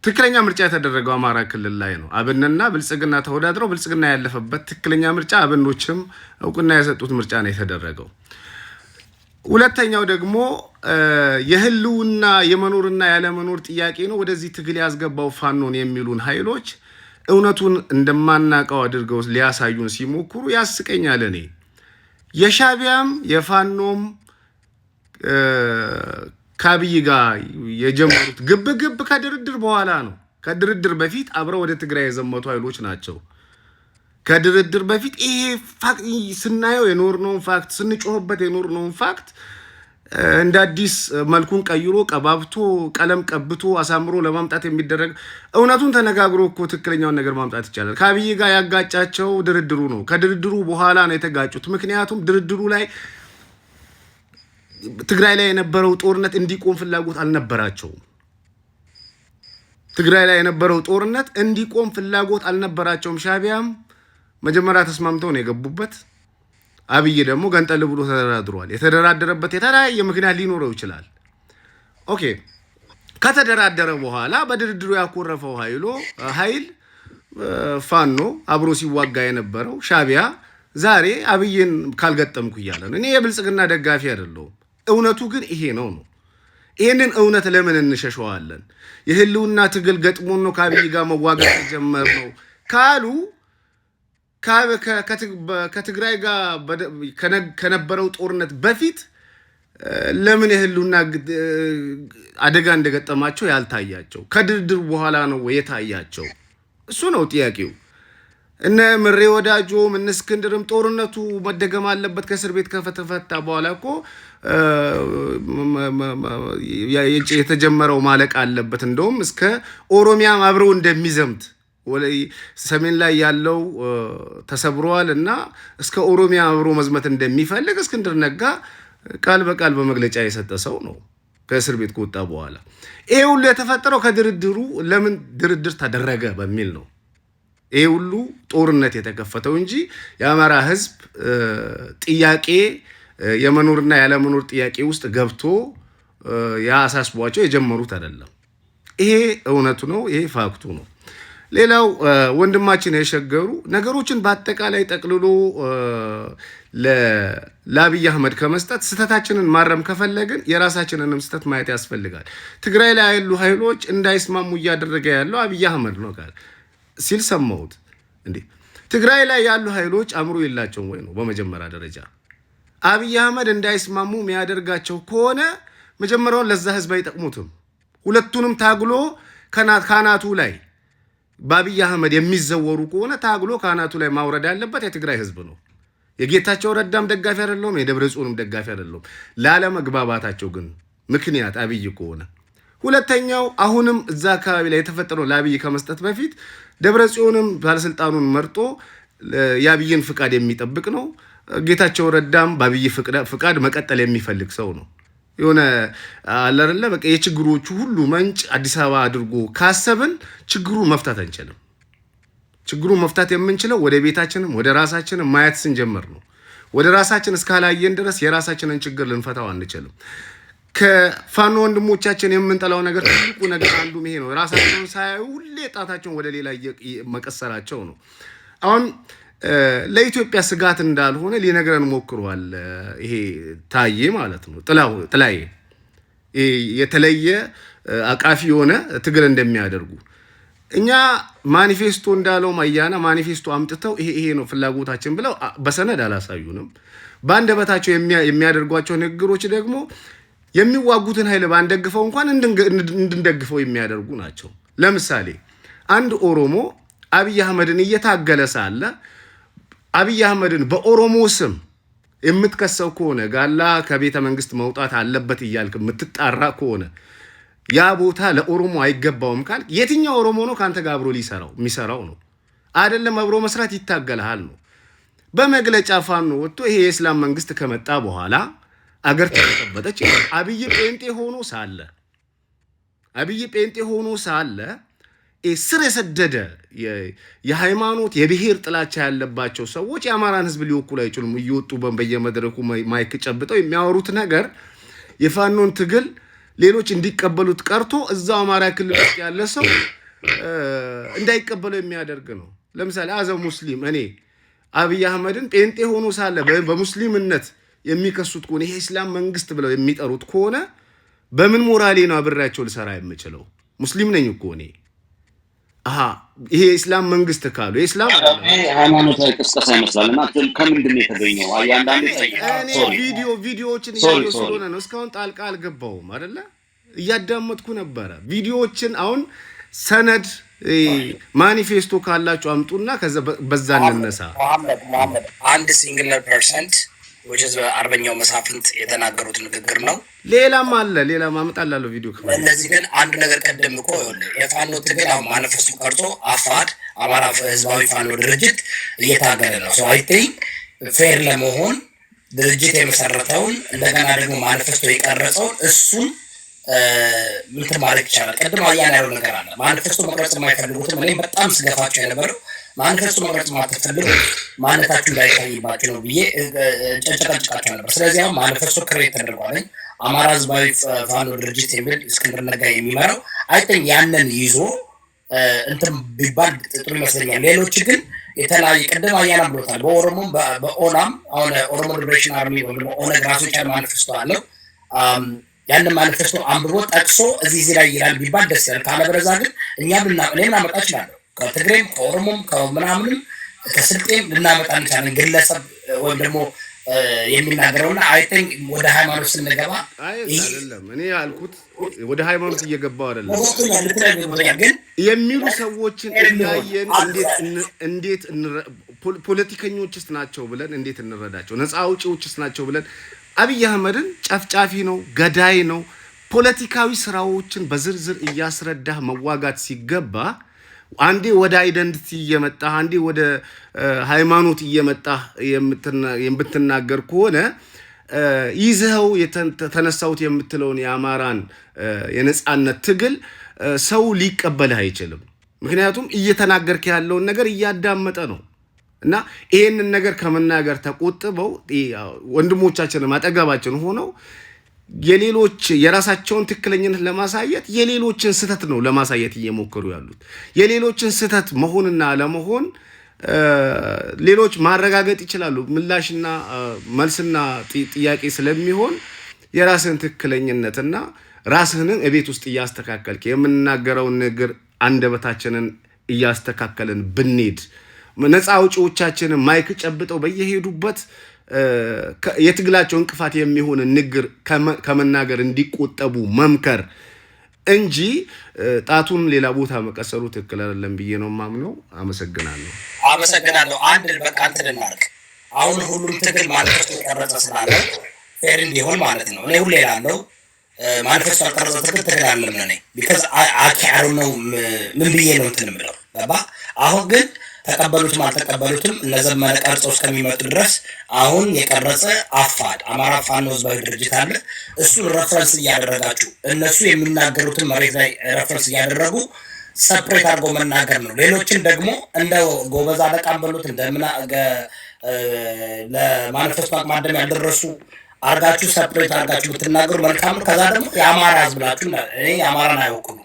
ትክክለኛ ምርጫ የተደረገው አማራ ክልል ላይ ነው። አብንና ብልጽግና ተወዳድረው ብልጽግና ያለፈበት ትክክለኛ ምርጫ፣ አብኖችም እውቅና የሰጡት ምርጫ ነው የተደረገው። ሁለተኛው ደግሞ የህልውና የመኖርና ያለመኖር ጥያቄ ነው ወደዚህ ትግል ያስገባው ፋኖን የሚሉን ኃይሎች እውነቱን እንደማናቀው አድርገው ሊያሳዩን ሲሞክሩ ያስቀኛል። እኔ የሻቢያም የፋኖም ከአብይ ጋር የጀመሩት ግብግብ ከድርድር በኋላ ነው። ከድርድር በፊት አብረው ወደ ትግራይ የዘመቱ ኃይሎች ናቸው። ከድርድር በፊት ይሄ ፋክት ስናየው የኖርነውን ፋክት ስንጮህበት የኖርነውን ፋክት እንደ አዲስ መልኩን ቀይሮ ቀባብቶ ቀለም ቀብቶ አሳምሮ ለማምጣት የሚደረግ እውነቱን ተነጋግሮ እኮ ትክክለኛውን ነገር ማምጣት ይቻላል። ከአብይ ጋር ያጋጫቸው ድርድሩ ነው። ከድርድሩ በኋላ ነው የተጋጩት። ምክንያቱም ድርድሩ ላይ ትግራይ ላይ የነበረው ጦርነት እንዲቆም ፍላጎት አልነበራቸውም። ትግራይ ላይ የነበረው ጦርነት እንዲቆም ፍላጎት አልነበራቸውም። ሻቢያም መጀመሪያ ተስማምተው ነው የገቡበት። አብይ ደግሞ ገንጠል ብሎ ተደራድሯል። የተደራደረበት የተለያየ ምክንያት ሊኖረው ይችላል። ኦኬ፣ ከተደራደረ በኋላ በድርድሩ ያኮረፈው ኃይል ፋኖ አብሮ ሲዋጋ የነበረው ሻቢያ ዛሬ አብይን ካልገጠምኩ እያለ ነው። እኔ የብልጽግና ደጋፊ አይደለሁም። እውነቱ ግን ይሄ ነው። ይሄንን እውነት ለምን እንሸሸዋለን? የህልውና ትግል ገጥሞን ነው ከአብይ ጋር መዋጋት የጀመርነው ካሉ ከትግራይ ጋር ከነበረው ጦርነት በፊት ለምን የህልውና አደጋ እንደገጠማቸው ያልታያቸው? ከድርድር በኋላ ነው የታያቸው? እሱ ነው ጥያቄው። እነ ምሬ ወዳጆም እነ እስክንድርም ጦርነቱ መደገም አለበት ከእስር ቤት ከተፈታ በኋላ እኮ የተጀመረው ማለቅ አለበት። እንደውም እስከ ኦሮሚያም አብረው እንደሚዘምት ሰሜን ላይ ያለው ተሰብሯል እና እስከ ኦሮሚያ አብሮ መዝመት እንደሚፈልግ እስክንድር ነጋ ቃል በቃል በመግለጫ የሰጠ ሰው ነው ከእስር ቤት ከወጣ በኋላ። ይሄ ሁሉ የተፈጠረው ከድርድሩ ለምን ድርድር ተደረገ በሚል ነው ይሄ ሁሉ ጦርነት የተከፈተው እንጂ የአማራ ህዝብ ጥያቄ የመኖርና ያለመኖር ጥያቄ ውስጥ ገብቶ ያሳስቧቸው የጀመሩት አይደለም። ይሄ እውነቱ ነው። ይሄ ፋክቱ ነው። ሌላው ወንድማችን የሸገሩ ነገሮችን በአጠቃላይ ጠቅልሎ ለአብይ አህመድ ከመስጠት ስህተታችንን ማረም ከፈለግን የራሳችንንም ስህተት ማየት ያስፈልጋል። ትግራይ ላይ ያሉ ኃይሎች እንዳይስማሙ እያደረገ ያለው አብይ አህመድ ነው ሲል ሰማሁት። እንዴ ትግራይ ላይ ያሉ ኃይሎች አእምሮ የላቸውም ወይ ነው? በመጀመሪያ ደረጃ አብይ አህመድ እንዳይስማሙ የሚያደርጋቸው ከሆነ መጀመሪያውን ለዛ ህዝብ አይጠቅሙትም። ሁለቱንም ታግሎ ካናቱ ላይ በአብይ አህመድ የሚዘወሩ ከሆነ ታግሎ ካናቱ ላይ ማውረድ ያለበት የትግራይ ህዝብ ነው። የጌታቸው ረዳም ደጋፊ አይደለም፣ የደብረጽዮንም ደጋፊ አይደለም። ላለመግባባታቸው ግን ምክንያት አብይ ከሆነ ሁለተኛው አሁንም እዛ አካባቢ ላይ የተፈጠረው ለአብይ ከመስጠት በፊት ደብረጽዮንም ባለስልጣኑን መርጦ የአብይን ፍቃድ የሚጠብቅ ነው። ጌታቸው ረዳም በአብይ ፍቃድ መቀጠል የሚፈልግ ሰው ነው። የሆነ አለርለ በቃ የችግሮቹ ሁሉ መንጭ አዲስ አበባ አድርጎ ካሰብን ችግሩ መፍታት አንችልም። ችግሩ መፍታት የምንችለው ወደ ቤታችንም ወደ ራሳችንም ማየት ስንጀምር ነው። ወደ ራሳችን እስካላየን ድረስ የራሳችንን ችግር ልንፈታው አንችልም። ከፋኖ ወንድሞቻችን የምንጠላው ነገር ትልቁ ነገር አንዱ ይሄ ነው። ራሳቸውን ሳያዩ ሁሌ ጣታቸውን ወደ ሌላ መቀሰራቸው ነው። አሁን ለኢትዮጵያ ስጋት እንዳልሆነ ሊነግረን ሞክሯል። ይሄ ታዬ ማለት ነው ጥላዬ የተለየ አቃፊ የሆነ ትግል እንደሚያደርጉ እኛ ማኒፌስቶ እንዳለው ማያና ማኒፌስቶ አምጥተው ይሄ ነው ፍላጎታችን ብለው በሰነድ አላሳዩንም። በአንደበታቸው የሚያደርጓቸው ንግግሮች ደግሞ የሚዋጉትን ኃይል ባንደግፈው እንኳን እንድንደግፈው የሚያደርጉ ናቸው። ለምሳሌ አንድ ኦሮሞ አብይ አህመድን እየታገለ ሳለ አብይ አህመድን በኦሮሞ ስም የምትከሰው ከሆነ ጋላ ከቤተ መንግስት መውጣት አለበት እያልክ የምትጣራ ከሆነ ያ ቦታ ለኦሮሞ አይገባውም ካል የትኛው ኦሮሞ ነው ካንተ ጋር አብሮ የሚሰራው ነው አይደለም? አብሮ መስራት ይታገላል ነው። በመግለጫ ፋኖ ወጥቶ ይሄ የእስላም መንግስት ከመጣ በኋላ አገር ተቀበጠች። አብይ ጴንጤ ሆኖ ሳለ ስር የሰደደ የሃይማኖት የብሔር ጥላቻ ያለባቸው ሰዎች የአማራን ህዝብ ሊወክሉ አይችሉም። እየወጡ በየመድረኩ ማይክ ጨብጠው የሚያወሩት ነገር የፋኖን ትግል ሌሎች እንዲቀበሉት ቀርቶ እዛው አማራ ክልል ውስጥ ያለ ሰው እንዳይቀበለው የሚያደርግ ነው። ለምሳሌ አዘው ሙስሊም እኔ አብይ አህመድን ጴንጤ ሆኖ ሳለ በሙስሊምነት የሚከሱት ከሆነ ይሄ እስላም መንግስት ብለው የሚጠሩት ከሆነ በምን ሞራሌ ነው አብሬያቸው ልሰራ የምችለው? ሙስሊም ነኝ እኮ እኔ። ይሄ እስላም መንግስት ካሉ እስላም ሃይማኖታዊ ቅስቀሳ ይመስላልና ከምንድን ነው የተገኘው? አንዳንዴ ቪዲዮዎችን እያየሁ ስለሆነ ነው። እስካሁን ጣልቃ አልገባሁም አይደለ? እያዳመጥኩ ነበረ ቪዲዮዎችን። አሁን ሰነድ ማኒፌስቶ ካላችሁ አምጡና ከዛ በዛ እንነሳ። መሐመድ አንድ ሲንግለር ፐርሰንት which is አርበኛው መሳፍንት የተናገሩት ንግግር ነው። ሌላም አመጣላለሁ ቪዲዮ ከሆነ። እነዚህ ግን አንድ ነገር ቀደም እኮ የፋኖ ትግል አሁን ማኒፌስቶ ቀርጾ አፋድ አማራ ህዝባዊ ፋኖ ድርጅት እየታገለ ነው። ሶ አይ ቲንክ ፌር ለመሆን ድርጅት የመሰረተውን እንደገና ደግሞ ማኒፌስቶ የቀረጸውን እሱን ምን ተማረክ ይችላል። ቀደም አያና ያለው ነገር አለ። ማኒፌስቶ መቅረጽ የማይፈልጉትም እኔ በጣም ስገፋቸው የነበረው ማኒፌስቶ መቅረጽ ማትፈልጉ ማንነታችሁ እንዳይታይባችሁ ነው ብዬ ጨጨቃጭቃቸው ነበር። ስለዚህ አሁን ማኒፌስቶ ክሬት ተደርጓል። አማራ ህዝባዊ ፋኖ ድርጅት የሚል እስክንድር ነጋ የሚመራው አይ ቲንክ ያንን ይዞ እንትን ቢባል ጥሩ ይመስለኛል። ሌሎች ግን የተለያየ ቀደም አያና ብሎታል። በኦሮሞም በኦላም አሁን ኦሮሞ ሊበሬሽን አርሚ ወይም ኦነግ ራሱ የቻለ ማኒፌስቶ አለው። ያንን ማኒፌስቶ አንብቦ ጠቅሶ እዚህ ላይ ይላል ቢባል ደስ ይላል። ካለበለዚያ ግን እኛም ልናመጣ እችላለሁ ከትግሬም ከኦሮሞም ከምናምንም ከስልጤም ልናመጣ እንችላለን። ግለሰብ ወይም ደግሞ የሚናገረውና አይ ቲንክ ወደ ሃይማኖት ስንገባ አይደለም እኔ ያልኩት ወደ ሃይማኖት እየገባው አይደለም ግን የሚሉ ሰዎችን እያየን እንዴት ፖለቲከኞችስ ናቸው ብለን እንዴት እንረዳቸው? ነፃ አውጪዎችስ ናቸው ብለን አብይ አህመድን ጨፍጫፊ ነው ገዳይ ነው ፖለቲካዊ ስራዎችን በዝርዝር እያስረዳህ መዋጋት ሲገባ አንዴ ወደ አይደንቲቲ እየመጣ አንዴ ወደ ሃይማኖት እየመጣ የምትናገር ከሆነ ይዘው ተነሳውት የምትለውን የአማራን የነጻነት ትግል ሰው ሊቀበልህ አይችልም። ምክንያቱም እየተናገርክ ያለውን ነገር እያዳመጠ ነው። እና ይሄንን ነገር ከመናገር ተቆጥበው ወንድሞቻችን ማጠገባችን ሆነው የሌሎች የራሳቸውን ትክክለኝነት ለማሳየት የሌሎችን ስህተት ነው ለማሳየት እየሞከሩ ያሉት። የሌሎችን ስህተት መሆንና ለመሆን ሌሎች ማረጋገጥ ይችላሉ። ምላሽና መልስና ጥያቄ ስለሚሆን የራስን ትክክለኝነትና ራስህንን እቤት ውስጥ እያስተካከልክ የምንናገረውን ነገር አንደበታችንን እያስተካከልን ብንሄድ ነፃ አውጪዎቻችንን ማይክ ጨብጠው በየሄዱበት የትግላቸው እንቅፋት የሚሆን ንግግር ከመናገር እንዲቆጠቡ መምከር እንጂ ጣቱን ሌላ ቦታ መቀሰሩ ትክክል አይደለም ብዬ ነው የማምነው። አመሰግናለሁ። አንድ በቃ እንትን እናድርግ። አሁን ሁሉም ትግል ማኒፌስቶ የቀረጸ ስላለ ፌር እንዲሆን ማለት ነው። እኔ ሁሌ እላለሁ ማኒፌስቶ ያልቀረጸ ትግል አይደለም ለኔ ቢካዝ አኪያሩ ነው ምን ብዬ ነው እንትን የምለው ገባ። አሁን ግን ተቀበሉትም አልተቀበሉትም እነዘመነ ቀርጾ እስከሚመጡ ድረስ አሁን የቀረጸ አፋድ አማራ ፋኖ ህዝባዊ ድርጅት አለ። እሱን ረፈረንስ እያደረጋችሁ እነሱ የሚናገሩትን መሬት ላይ ረፈረንስ እያደረጉ ሰፕሬት አድርጎ መናገር ነው። ሌሎችን ደግሞ እንደ ጎበዝ አለቃም በሉት እንደምና ለማኒፌስቶ ማደም ያልደረሱ አርጋችሁ ሰፕሬት አርጋችሁ ብትናገሩ መልካም ነው። ከዛ ደግሞ የአማራ ህዝብ ናችሁ። እኔ የአማራን አይወክሉ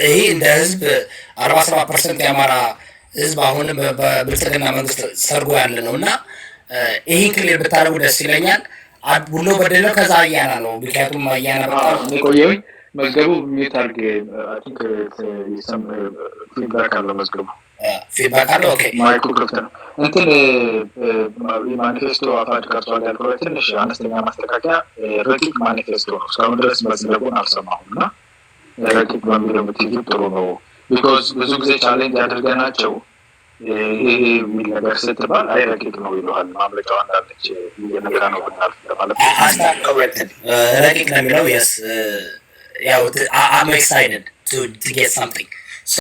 ይሄ እንደ ህዝብ 47% የአማራ ህዝብ አሁንም በብልጽግና መንግስት ሰርጎ ያለ ነው እና ይሄን ክሊር ብታረጉ ደስ ይለኛል። ቡሎ በደለው ከዛ አያና ነው። ምክንያቱም አያና በጣም መዝገቡ ሚዩት አድርጌ አይ ቲንክ ሰም ፊድባክ አለው መዝገቡ ፊድባክ አለው። ኦኬ ማይኩ ክፍት ነው። እንትን ማኒፌስቶ አፋድ ቀርጿል ያልከው ትንሽ አነስተኛ ማስተካከያ ረቂቅ ማኒፌስቶ ነው። እስካሁን ድረስ መዝገቡን አልሰማሁም እና ረቂቅ በሚለው የምትይዙት ጥሩ ነው። ቢኮዝ ብዙ ጊዜ ቻሌንጅ ያደርገናቸው ይሄ የሚል ነገር ስትባል አይ ረቂቅ ነው ይለዋል። ማምለጫዋ እንዳለች እየነገራ ነው ብናልፍ ለማለት ረቂቅ ነው የሚለው የስ ያው I'm excited to get something